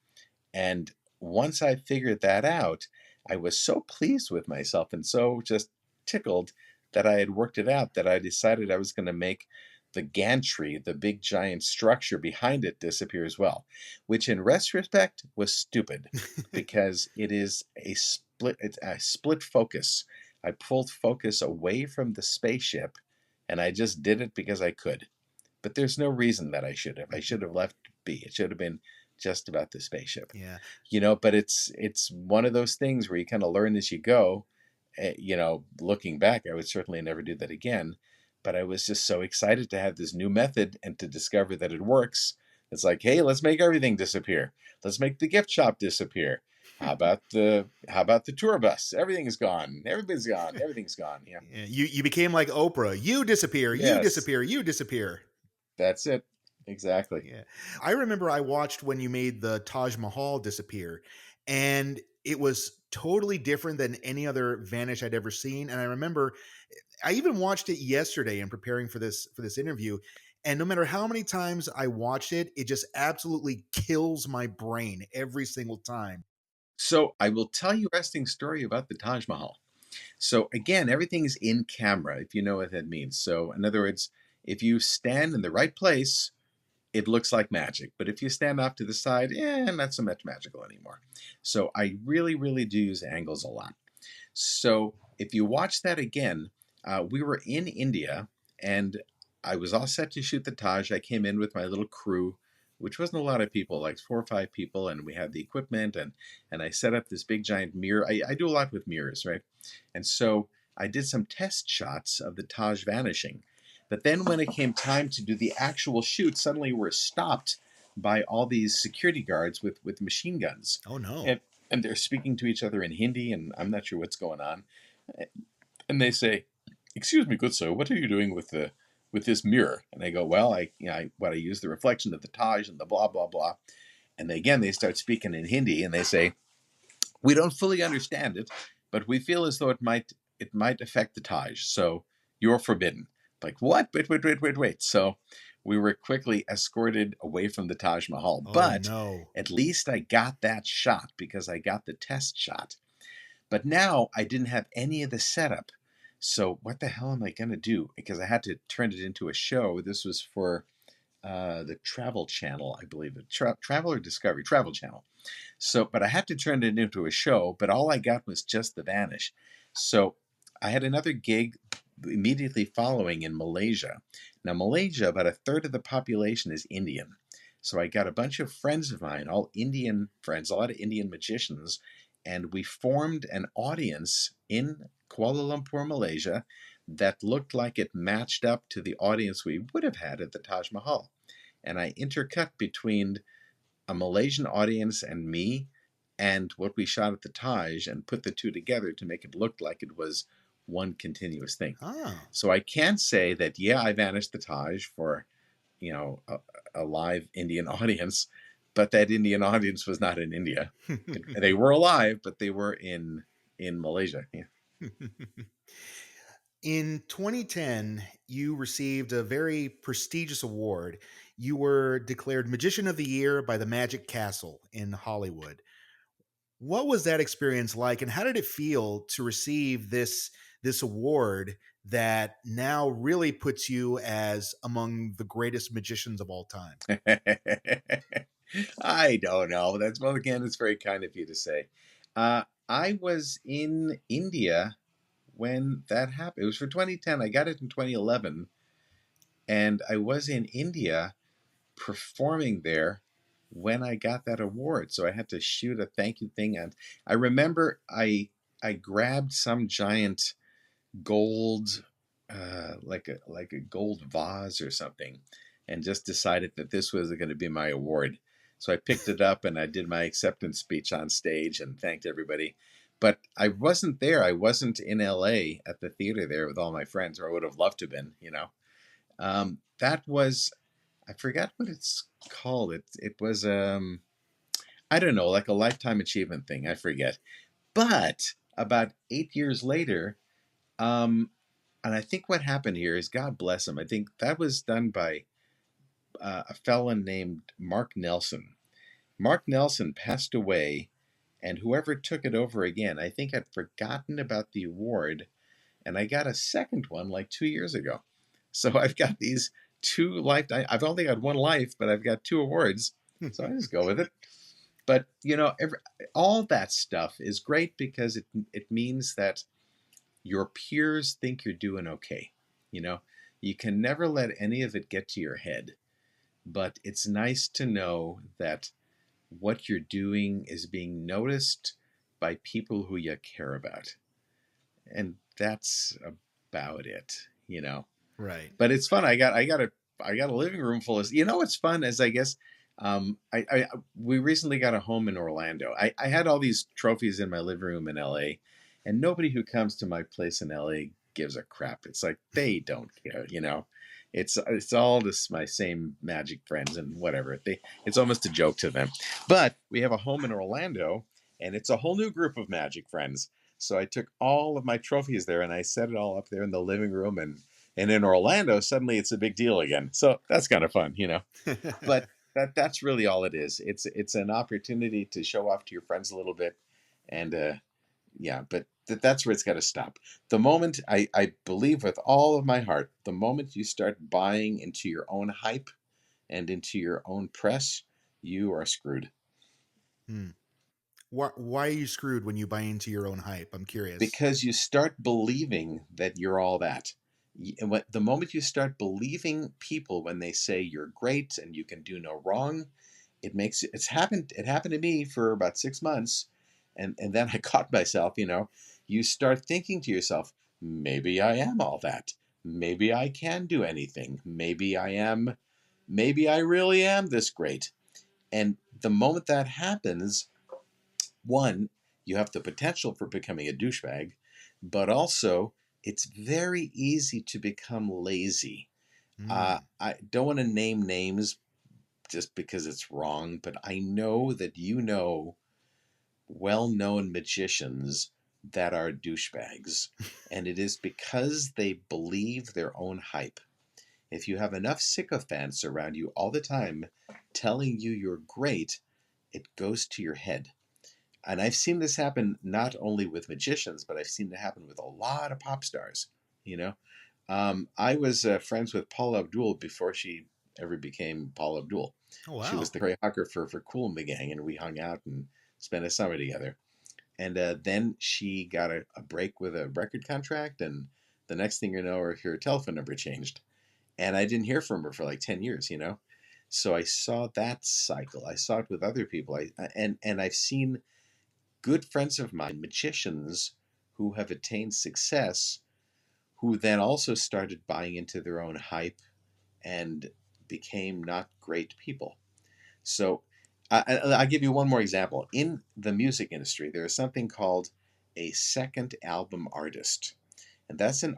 And once I figured that out, I was so pleased with myself and so just tickled that I had worked it out that I decided I was going to make the gantry, the big giant structure behind it, disappear as well, which in retrospect was stupid because it's a split focus. I pulled focus away from the spaceship and I just did it because I could. But there's no reason that I should have. I should have left it be. It should have been just about the spaceship. Yeah. But it's one of those things where you kind of learn as you go. Looking back, I would certainly never do that again. But I was just so excited to have this new method and to discover that it works. It's like, hey, let's make everything disappear. Let's make the gift shop disappear. How about the tour bus? Everything is gone. Everybody's gone. Everything's gone. Yeah. Yeah, you became like Oprah. You disappear. You Yes, disappear. You disappear. that's it. Exactly. Yeah. I remember I watched when you made the Taj Mahal disappear, and it was totally different than any other vanish I'd ever seen. And I remember I even watched it yesterday in preparing for this interview. And no matter how many times I watched it, it just absolutely kills my brain every single time. So I will tell you a interesting story about the Taj Mahal. So again, everything is in camera, if you know what that means. So in other words, if you stand in the right place, it looks like magic. But if you stand off to the side, not so much magical anymore. So I really, really do use angles a lot. So if you watch that again, we were in India and I was all set to shoot the Taj. I came in with my little crew, which wasn't a lot of people, like 4 or 5 people, and we had the equipment and I set up this big giant mirror. I do a lot with mirrors, right? And so I did some test shots of the Taj vanishing. But then when it came time to do the actual shoot, suddenly we're stopped by all these security guards with machine guns. Oh no. And they're speaking to each other in Hindi, and I'm not sure what's going on. And they say, "Excuse me, good sir, what are you doing with this mirror?" And I go, "Well, I use the reflection of the Taj and the blah blah blah." And they start speaking in Hindi, and they say, "We don't fully understand it, but we feel as though it might affect the Taj, so you're forbidden." Like, what? Wait. So we were quickly escorted away from the Taj Mahal. Oh But no. at least I got that shot because I got the test shot. But now I didn't have any of the setup. So what the hell am I going to do? Because I had to turn it into a show. This was for the Travel Channel, I believe. Travel or Discovery? Travel Channel. So, but I had to turn it into a show, but all I got was just the vanish. So I had another gig immediately following in Malaysia. Now, Malaysia, about a third of the population is Indian. So I got a bunch of friends of mine, all Indian friends, a lot of Indian magicians, and we formed an audience in Kuala Lumpur, Malaysia, that looked like it matched up to the audience we would have had at the Taj Mahal. And I intercut between a Malaysian audience and me and what we shot at the Taj and put the two together to make it look like it was one continuous thing. Ah. So I can say that, yeah, I vanished the Taj for, a live Indian audience, but that Indian audience was not in India. They were alive, but they were in Malaysia. Yeah. In 2010, you received a very prestigious award. You were declared Magician of the Year by the Magic Castle in Hollywood. What was that experience like, and how did it feel to receive this award that now really puts you as among the greatest magicians of all time? I don't know. That's well, again, it's very kind of you to say. I was in India when that happened. It was for 2010. I got it in 2011, and I was in India performing there when I got that award. So I had to shoot a thank you thing, and I remember I grabbed some giant gold, like a gold vase or something, and just decided that this was going to be my award. So I picked it up and I did my acceptance speech on stage and thanked everybody. But I wasn't there. I wasn't in LA at the theater there with all my friends, or I would have loved to have been, you know. That was, I forgot what it's called. It was I don't know, like a lifetime achievement thing. I forget. But about 8 years later, um, and I think what happened here is, God bless him. I think that was done by a fellow named Mark Nelson. Mark Nelson passed away, and whoever took it over again, I think had forgotten about the award, and I got a second one like 2 years ago. So I've got these two life. I've only got one life, but I've got two awards. So I just go with it. But all that stuff is great because it means that your peers think you're doing okay. You know, you can never let any of it get to your head, but it's nice to know that what you're doing is being noticed by people who you care about. And that's about it. Right. But it's fun. I got a living room full of, what's fun is, I guess, I we recently got a home in Orlando. I had all these trophies in my living room in LA, and nobody who comes to my place in LA gives a crap. It's like they don't care. It's all this my same magic friends and whatever. It's almost a joke to them. But we have a home in Orlando, and it's a whole new group of magic friends. So I took all of my trophies there and I set it all up there in the living room, and in Orlando, suddenly it's a big deal again. So that's kind of fun. But that's really all it is. It's an opportunity to show off to your friends a little bit, and yeah. But that's where it's got to stop. The moment I believe with all of my heart, the moment you start buying into your own hype and into your own press, you are screwed. Hmm. Why are you screwed when you buy into your own hype? I'm curious. Because you start believing that you're all that. The moment you start believing people when they say you're great and you can do no wrong, it happened to me for about 6 months, and then I caught myself. You start thinking to yourself, maybe I am all that. Maybe I can do anything. Maybe I really am this great. And the moment that happens, one, you have the potential for becoming a douchebag, but also it's very easy to become lazy. Hmm. I don't want to name names just because it's wrong, but I know that well known magicians that are douchebags. And it is because they believe their own hype. If you have enough sycophants around you all the time telling you you're great, it goes to your head. And I've seen this happen not only with magicians, but I've seen it happen with a lot of pop stars. You know, I was friends with Paula Abdul before she ever became Paula Abdul. Oh She was wow. the choreographer for Cool and the Gang, and we hung out and spent a summer together. And then she got a break with a record contract, and the next thing you know, her telephone number changed, and I didn't hear from her for like 10 years. So I saw that cycle. I saw it with other people. And I've seen good friends of mine, magicians who have attained success, who then also started buying into their own hype and became not great people. So I'll give you one more example. In the music industry, there is something called a second album artist. And that's an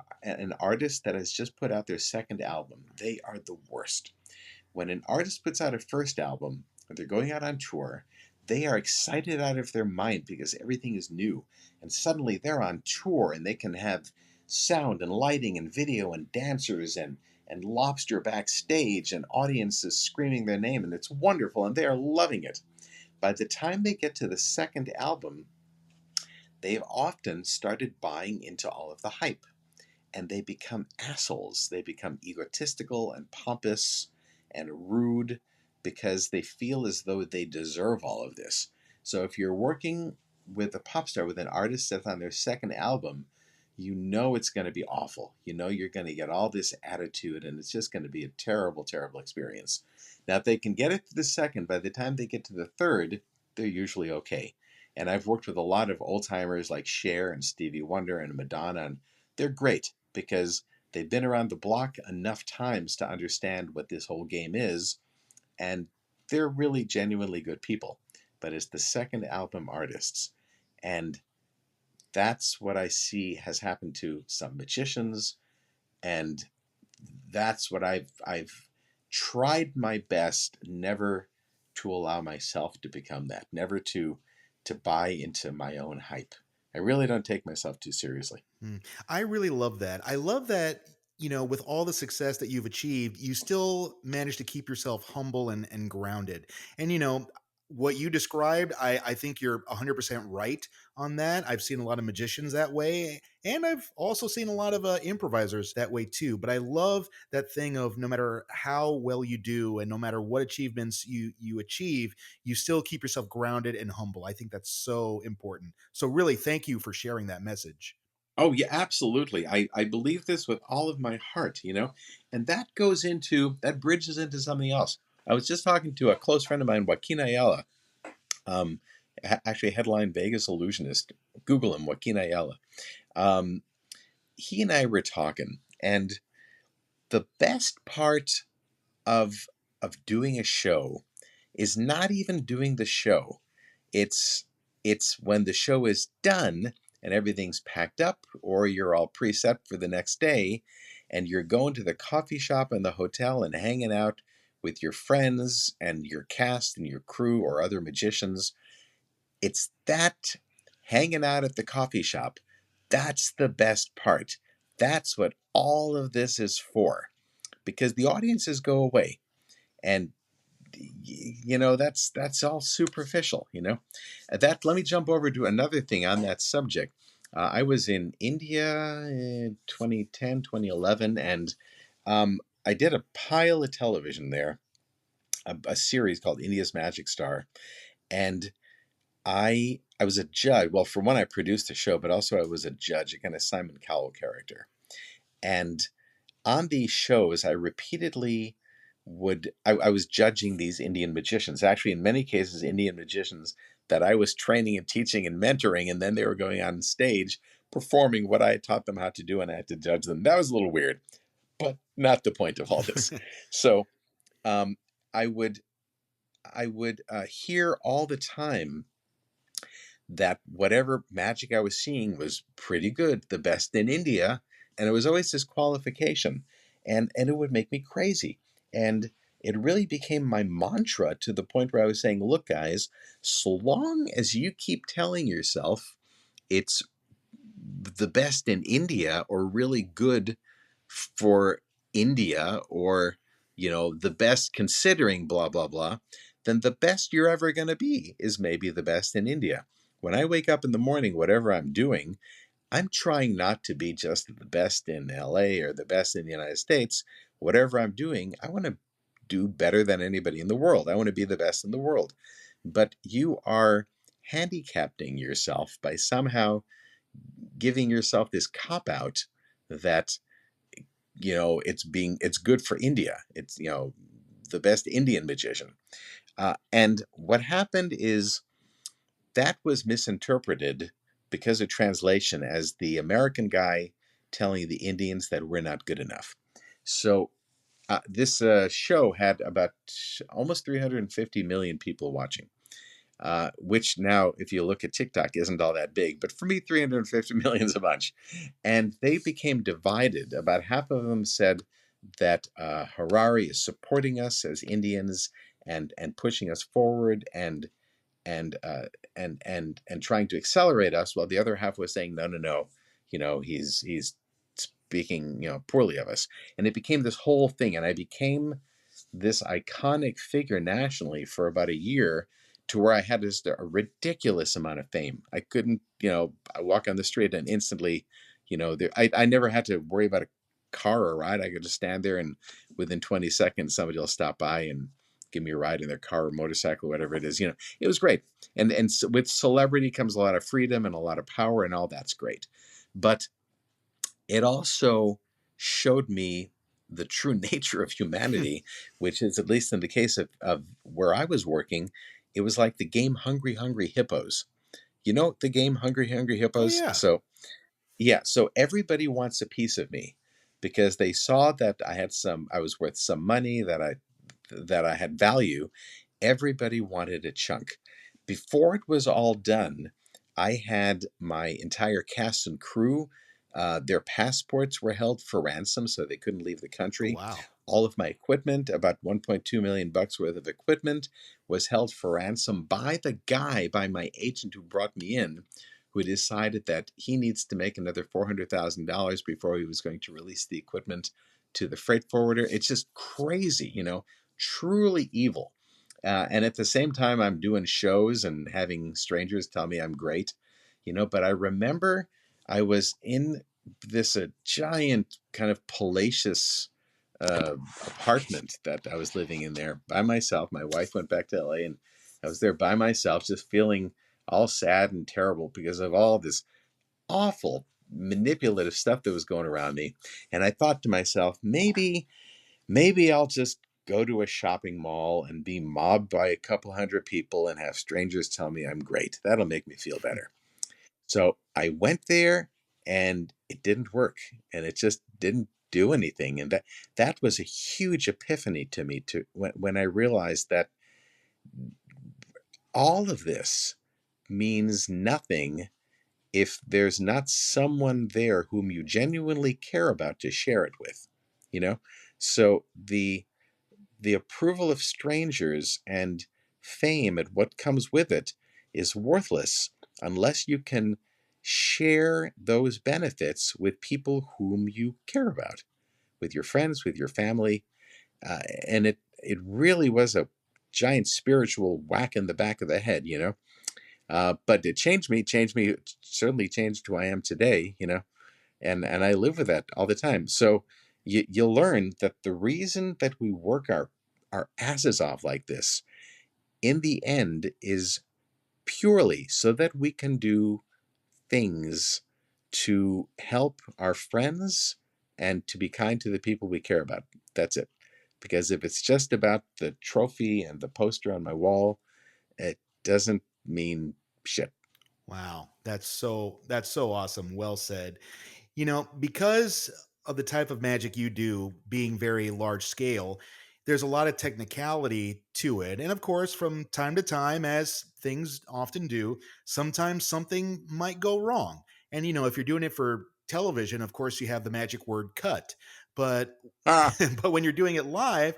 artist that has just put out their second album. They are the worst. When an artist puts out a first album, or they're going out on tour, they are excited out of their mind because everything is new. And suddenly they're on tour and they can have sound and lighting and video and dancers and lobster backstage and audiences screaming their name, and it's wonderful and they are loving it. By the time they get to the second album, they've often started buying into all of the hype, and they become assholes. They become egotistical and pompous and rude because they feel as though they deserve all of this. So if you're working with a pop star, with an artist that's on their second album, you know it's going to be awful. You know you're going to get all this attitude, and it's just going to be a terrible, terrible experience. Now, if they can get it to the second, by the time they get to the third, they're usually okay. And I've worked with a lot of old timers like Cher and Stevie Wonder and Madonna, and they're great because they've been around the block enough times to understand what this whole game is, and they're really genuinely good people. But it's the second album artists, and that's what I see has happened to some magicians, and that's what I've tried my best never to allow myself to become that, never to buy into my own hype. I really don't take myself too seriously. I really love that. I love that, with all the success that you've achieved, you still manage to keep yourself humble and grounded. And, what you described, I think you're 100% right on that. I've seen a lot of magicians that way. And I've also seen a lot of improvisers that way too. But I love that thing of no matter how well you do and no matter what achievements you achieve, you still keep yourself grounded and humble. I think that's so important. So really, thank you for sharing that message. Oh, yeah, absolutely. I believe this with all of my heart, and that bridges into something else. I was just talking to a close friend of mine, Joaquin Ayala, um, actually headline Vegas illusionist. Google him, Joaquin Ayala. Um, he and I were talking, and the best part of doing a show is not even doing the show. It's when the show is done and everything's packed up, or you're all preset for the next day, and you're going to the coffee shop and the hotel and hanging out with your friends and your cast and your crew or other magicians. It's that hanging out at the coffee shop. That's the best part. That's what all of this is for, because the audiences go away, and that's all superficial. That Let me jump over to another thing on that subject. I was in India in 2010, 2011, and I did a pile of television there, a series called India's Magic Star, and I was a judge. Well, for one, I produced the show, but also I was a judge, a kind of Simon Cowell character. And on these shows, I repeatedly I was judging these Indian magicians. Actually, in many cases, Indian magicians that I was training and teaching and mentoring, and then they were going on stage performing what I had taught them how to do, and I had to judge them. That was a little weird, but not the point of all this. So um, I would hear all the time that whatever magic I was seeing was pretty good, the best in India, and it was always this qualification, and it would make me crazy. And it really became my mantra, to the point where I was saying, look, guys, so long as you keep telling yourself it's the best in India, or really good for India, or the best considering blah blah blah, then the best you're ever going to be is maybe the best in India. When I wake up in the morning, whatever I'm doing, I'm trying not to be just the best in LA or the best in the United States. Whatever I'm doing, I want to do better than anybody in the world. I want to be the best in the world. But you are handicapping yourself by somehow giving yourself this cop out that it's good for India. It's the best Indian magician. And what happened is that was misinterpreted because of translation as the American guy telling the Indians that we're not good enough. So this show had about almost 350 million people watching, which now, if you look at TikTok, isn't all that big. But for me, 350 million is a bunch. And they became divided. About half of them said that Harary is supporting us as Indians and pushing us forward and uh, and trying to accelerate us, while the other half was saying, no, no, no, he's speaking poorly of us. And it became this whole thing, and I became this iconic figure nationally for about a year, to where I had just a ridiculous amount of fame. I couldn't, I walk on the street and instantly, I never had to worry about a car or a ride. I could just stand there and within 20 seconds, somebody will stop by and give me a ride in their car or motorcycle, whatever it is. It was great. And with celebrity comes a lot of freedom and a lot of power, and all that's great. But it also showed me the true nature of humanity, which is, at least in the case of where I was working, it was like the game Hungry Hungry Hippos. You know the game Hungry Hungry Oh, Hippos? yeah. So yeah, so everybody wants a piece of me because they saw that I was worth some money, that I had value. Everybody wanted a chunk. Before it was all done, I had my entire cast and crew. Their passports were held for ransom, so they couldn't leave the Oh, country. wow. All of my equipment, about 1.2 million bucks worth of equipment, was held for ransom by my agent who brought me in, who decided that he needs to make another $400,000 before he was going to release the equipment to the freight forwarder. It's just crazy, truly evil. And at the same time, I'm doing shows and having strangers tell me I'm great, But I remember I was in this giant kind of palatial apartment that I was living in there by myself. My wife went back to LA, and I was there by myself, just feeling all sad and terrible because of all this awful manipulative stuff that was going around me. And I thought to myself, maybe I'll just go to a shopping mall and be mobbed by a couple hundred people and have strangers tell me I'm great. That'll make me feel better. So I went there and it didn't work, and it just didn't do anything. And that was a huge epiphany to me when I realized that all of this means nothing if there's not someone there whom you genuinely care about to share it with, you know? So the approval of strangers and fame and what comes with it is worthless unless you can share those benefits with people whom you care about, with your friends, with your family. And it really was a giant spiritual whack in the back of the head, but it changed me, it certainly changed who I am today, and I live with that all the time. So you'll learn that the reason that we work our asses off like this in the end is purely so that we can do things to help our friends and to be kind to the people we care about. That's it. Because if it's just about the trophy and the poster on my wall, it doesn't mean shit. Wow. That's so awesome. Well said. Because of the type of magic you do being very large scale, there's a lot of technicality to it. And of course, from time to time, as things often do, sometimes something might go wrong. And, if you're doing it for television, of course, you have the magic word cut. But Ah, but when you're doing it live,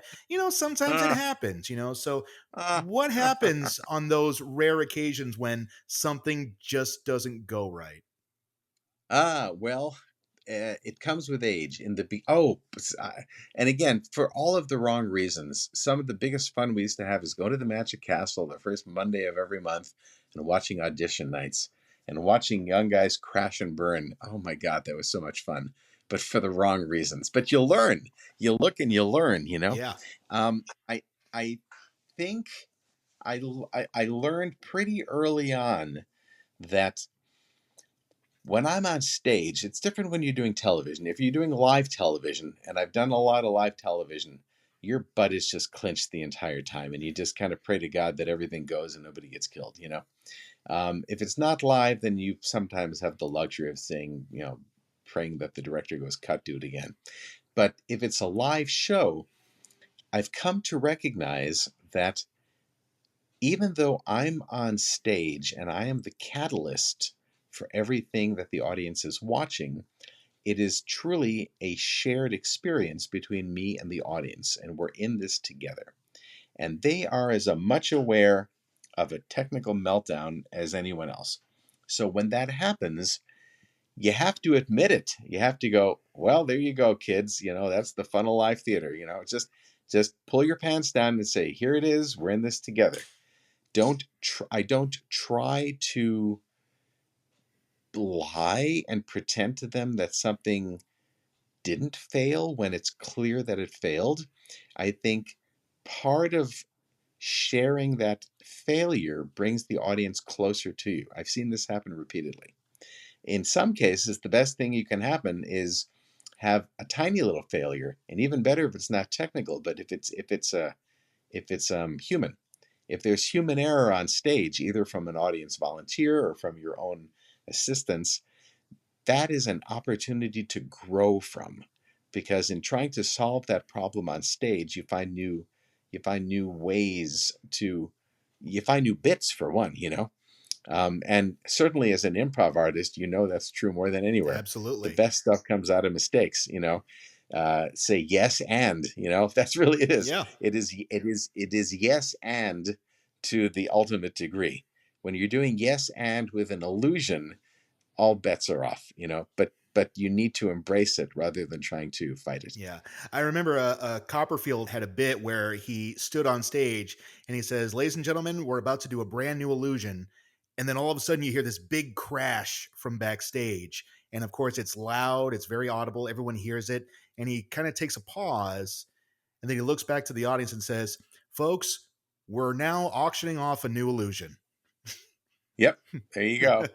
sometimes it ah, happens, So ah. what happens on those rare occasions when something just doesn't go right? Well, it comes with age. And again, for all of the wrong reasons. Some of the biggest fun we used to have is going to the Magic Castle the first Monday of every month and watching audition nights and watching young guys crash and burn. Oh my God, that was so much fun, but for the wrong reasons. But you'll learn. You look and you learn. Yeah. Um, I I think I learned pretty early on that when I'm on stage, it's different when you're doing television. If you're doing live television, and I've done a lot of live television, your butt is just clenched the entire time, and you just kind of pray to God that everything goes and nobody gets killed. If it's not live, then you sometimes have the luxury of saying, praying that the director goes, cut, do it again. But if it's a live show, I've come to recognize that even though I'm on stage and I am the catalyst for everything that the audience is watching, it is truly a shared experience between me and the audience, and we're in this together. And they are as much aware of a technical meltdown as anyone else. So when that happens, you have to admit it. You have to go, well, there you go, kids. That's the fun of live theater. Just pull your pants down and say, here it is. We're in this together. I don't try to lie and pretend to them that something didn't fail when it's clear that it failed. I think part of sharing that failure brings the audience closer to you. I've seen this happen repeatedly. In some cases, the best thing you can happen is have a tiny little failure, and even better if it's not technical, but if it's human. If there's human error on stage, either from an audience volunteer or from your own assistants, that is an opportunity to grow from, because in trying to solve that problem on stage, you find new ways to you find new bits for one, you know. And certainly as an improv artist, you know that's true more than anywhere. The Absolutely. best stuff comes out of mistakes, you know. Say yes and, you know, that's really it is. Yeah. It is yes and to the ultimate degree. When you're doing yes and with an illusion, all bets are off, you know. But you need to embrace it rather than trying to fight it. Yeah. I remember Copperfield had a bit where he stood on stage and he says, "Ladies and gentlemen, we're about to do a brand new illusion." And then all of a sudden you hear this big crash from backstage. And of course, it's loud, it's very audible, everyone hears it. And he kind of takes a pause and then he looks back to the audience and says, "Folks, we're now auctioning off a new illusion." Yep, there you go.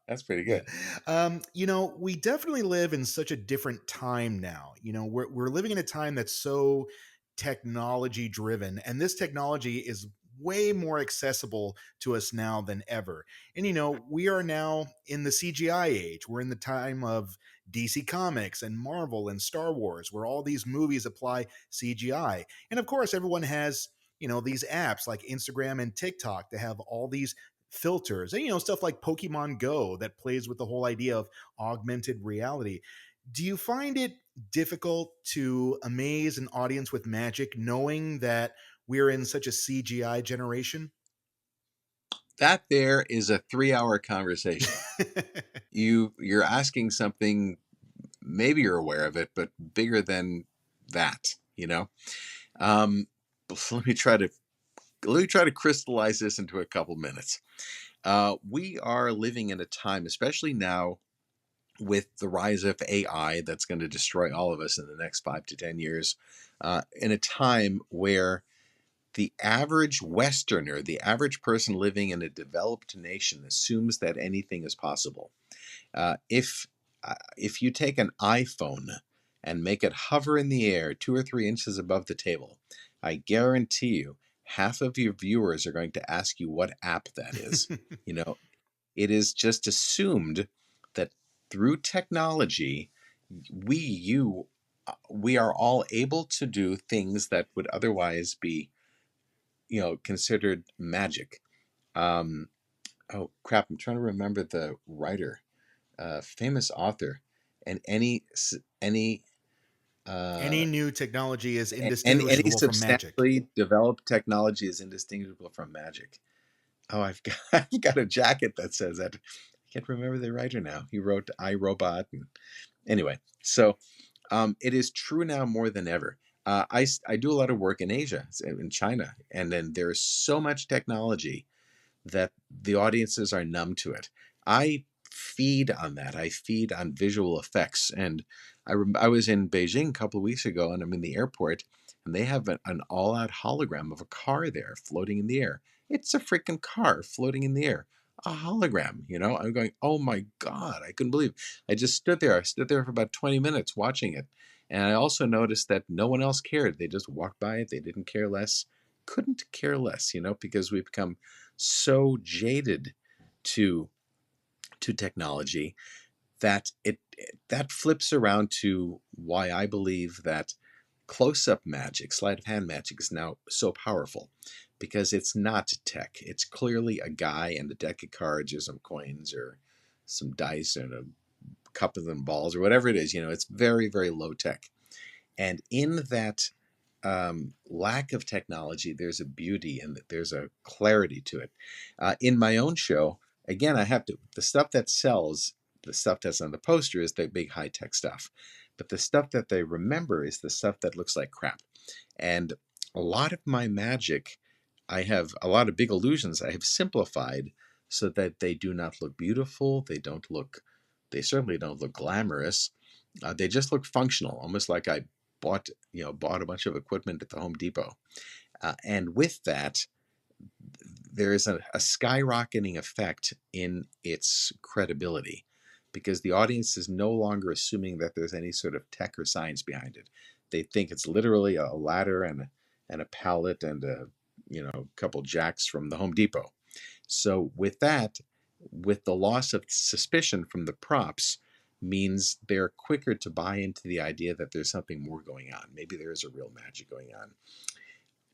That's pretty Yeah. good. We definitely live in such a different time now. We're living in a time that's so technology driven, and this technology is way more accessible to us now than ever. And we are now in the CGI age. We're in the time of DC Comics and Marvel and Star Wars, where all these movies apply CGI. And of course, everyone has these apps like Instagram and TikTok to have all these filters and stuff like Pokemon Go that plays with the whole idea of augmented reality. Do you find it difficult to amaze an audience with magic knowing that we're in such a CGI generation? That there is a 3 hour conversation. You're asking something, maybe you're aware of it, but bigger than that, you know. Um, so let me try to crystallize this into a couple minutes. We are living in a time, especially now with the rise of AI, that's going to destroy all of us in the next 5 to 10 years, in a time where the average Westerner, the average person living in a developed nation, assumes that anything is possible. If you take an iPhone and make it hover in the air 2 or 3 inches above the table, I guarantee you half of your viewers are going to ask you what app that is. You know, it is just assumed that through technology, we are all able to do things that would otherwise be, considered magic. Um, oh crap! I'm trying to remember the writer, famous author, and any uh, Any new technology is any indistinguishable from magic. substantially developed technology is indistinguishable from magic. Oh, I've got I've got a jacket that says that. I can't remember the writer now. He wrote I, Robot, and anyway. So it is true now more than ever. I do a lot of work in Asia, in China, and then there's so much technology that the audiences are numb to it. I feed on that. I feed on visual effects. And I was in Beijing a couple of weeks ago, and I'm in the airport, and they have an all out hologram of a car there floating in the air. It's a freaking car floating in the air. A hologram, you know? I'm going, oh my God, I couldn't believe it. I just stood there. I stood there for about 20 minutes watching it. And I also noticed that no one else cared. They just walked by it. They didn't care less. Couldn't care less, because we've become so jaded to technology that that flips around to why I believe that close-up magic, sleight of hand magic, is now so powerful, because it's not tech. It's clearly a guy and a deck of cards or some coins or some dice and a cup of them balls or whatever it is. It's very, very low tech. And in that lack of technology, there's a beauty and there's a clarity to it. In my own show, again, the stuff that sells, the stuff that's on the poster is the big high tech stuff. But the stuff that they remember is the stuff that looks like crap. And a lot of my magic I have a lot of big illusions I have simplified so that they do not look beautiful. They certainly don't look glamorous. They just look functional, almost like I bought a bunch of equipment at the Home Depot. And with that, there is a skyrocketing effect in its credibility because the audience is no longer assuming that there's any sort of tech or science behind it. They think it's literally a ladder and a pallet and a couple jacks from the Home Depot. So with that, with the loss of suspicion from the props, means they're quicker to buy into the idea that there's something more going on. Maybe there is a real magic going on.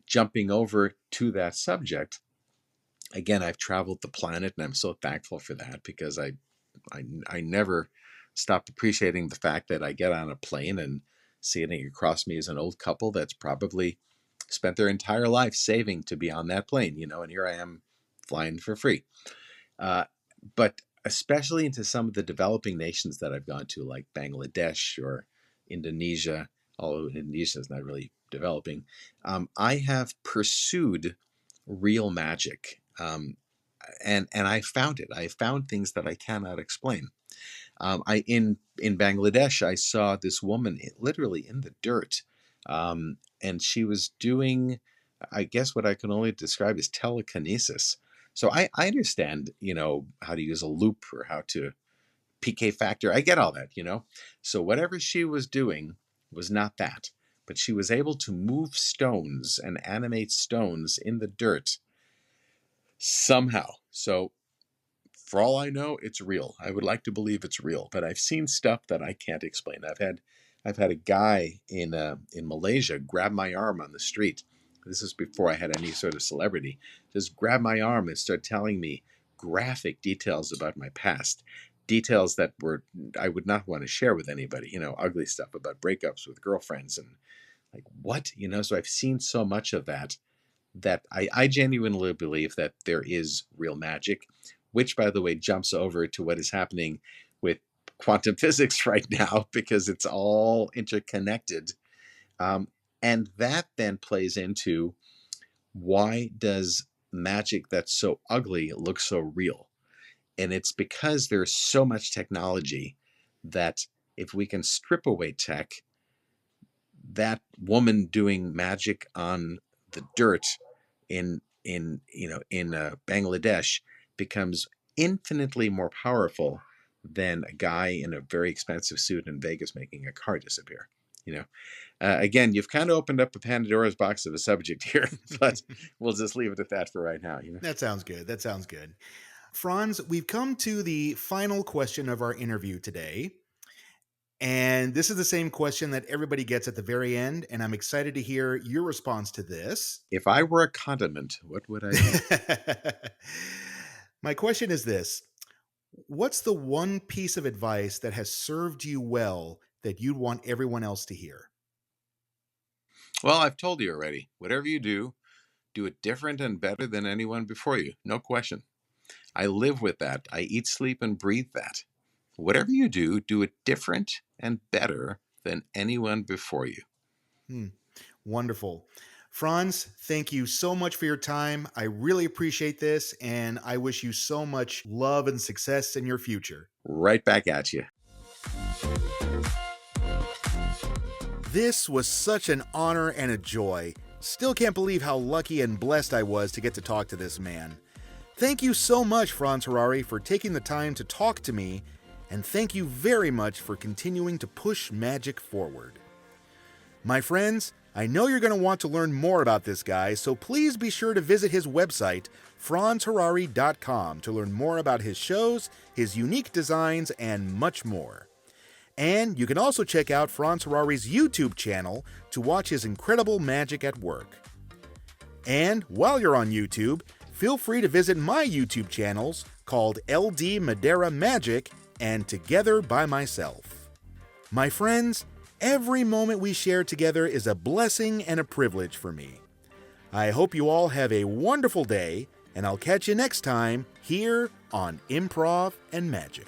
Jumping over to that subject, again, I've traveled the planet, and I'm so thankful for that because I never stopped appreciating the fact that I get on a plane and sitting across me is an old couple that's probably spent their entire life saving to be on that plane, and here I am flying for free. But especially into some of the developing nations that I've gone to, like Bangladesh or Indonesia, although Indonesia is not really developing, I have pursued real magic. And I found it. I found things that I cannot explain. In Bangladesh, I saw this woman literally in the dirt, and she was doing, I guess, what I can only describe as telekinesis. So I understand, how to use a loop or how to PK factor. I get all that, So whatever she was doing was not that, but she was able to move stones and animate stones in the dirt somehow. So for all I know, it's real. I would like to believe it's real, but I've seen stuff that I can't explain. I've had a guy in Malaysia grab my arm on the street. This is before I had any sort of celebrity. Just grab my arm and start telling me graphic details about my past, details that I would not want to share with anybody. Ugly stuff about breakups with girlfriends and like what. So I've seen so much of that I genuinely believe that there is real magic, which, by the way, jumps over to what is happening with quantum physics right now because it's all interconnected. And that then plays into why does magic that's so ugly look so real? And it's because there's so much technology that if we can strip away tech, that woman doing magic on the dirt in Bangladesh becomes infinitely more powerful than a guy in a very expensive suit in Vegas making a car disappear. Again, you've kind of opened up a Pandora's box of a subject here, but we'll just leave it at that for right now. That sounds good. Franz, we've come to the final question of our interview today. And this is the same question that everybody gets at the very end, and I'm excited to hear your response to this. If I were a condiment, what would I be? My question is this. What's the one piece of advice that has served you well that you'd want everyone else to hear? Well, I've told you already. Whatever you do it different and better than anyone before you. No question. I live with that. I eat, sleep, and breathe that. Whatever you do it different and better than anyone before you. Wonderful. Franz, thank you so much for your time. I really appreciate this, and I wish you so much love and success in your future. Right back at you. This was such an honor and a joy. Still can't believe how lucky and blessed I was to get to talk to this man. Thank you so much, Franz Harary, for taking the time to talk to me, and thank you very much for continuing to push magic forward. My friends, I know you're going to want to learn more about this guy, so please be sure to visit his website, franzharary.com, to learn more about his shows, his unique designs, and much more. And you can also check out Franz Harary's YouTube channel to watch his incredible magic at work. And while you're on YouTube, feel free to visit my YouTube channels called LD Madeira Magic and Together by Myself. My friends, every moment we share together is a blessing and a privilege for me. I hope you all have a wonderful day, and I'll catch you next time here on Improv and Magic.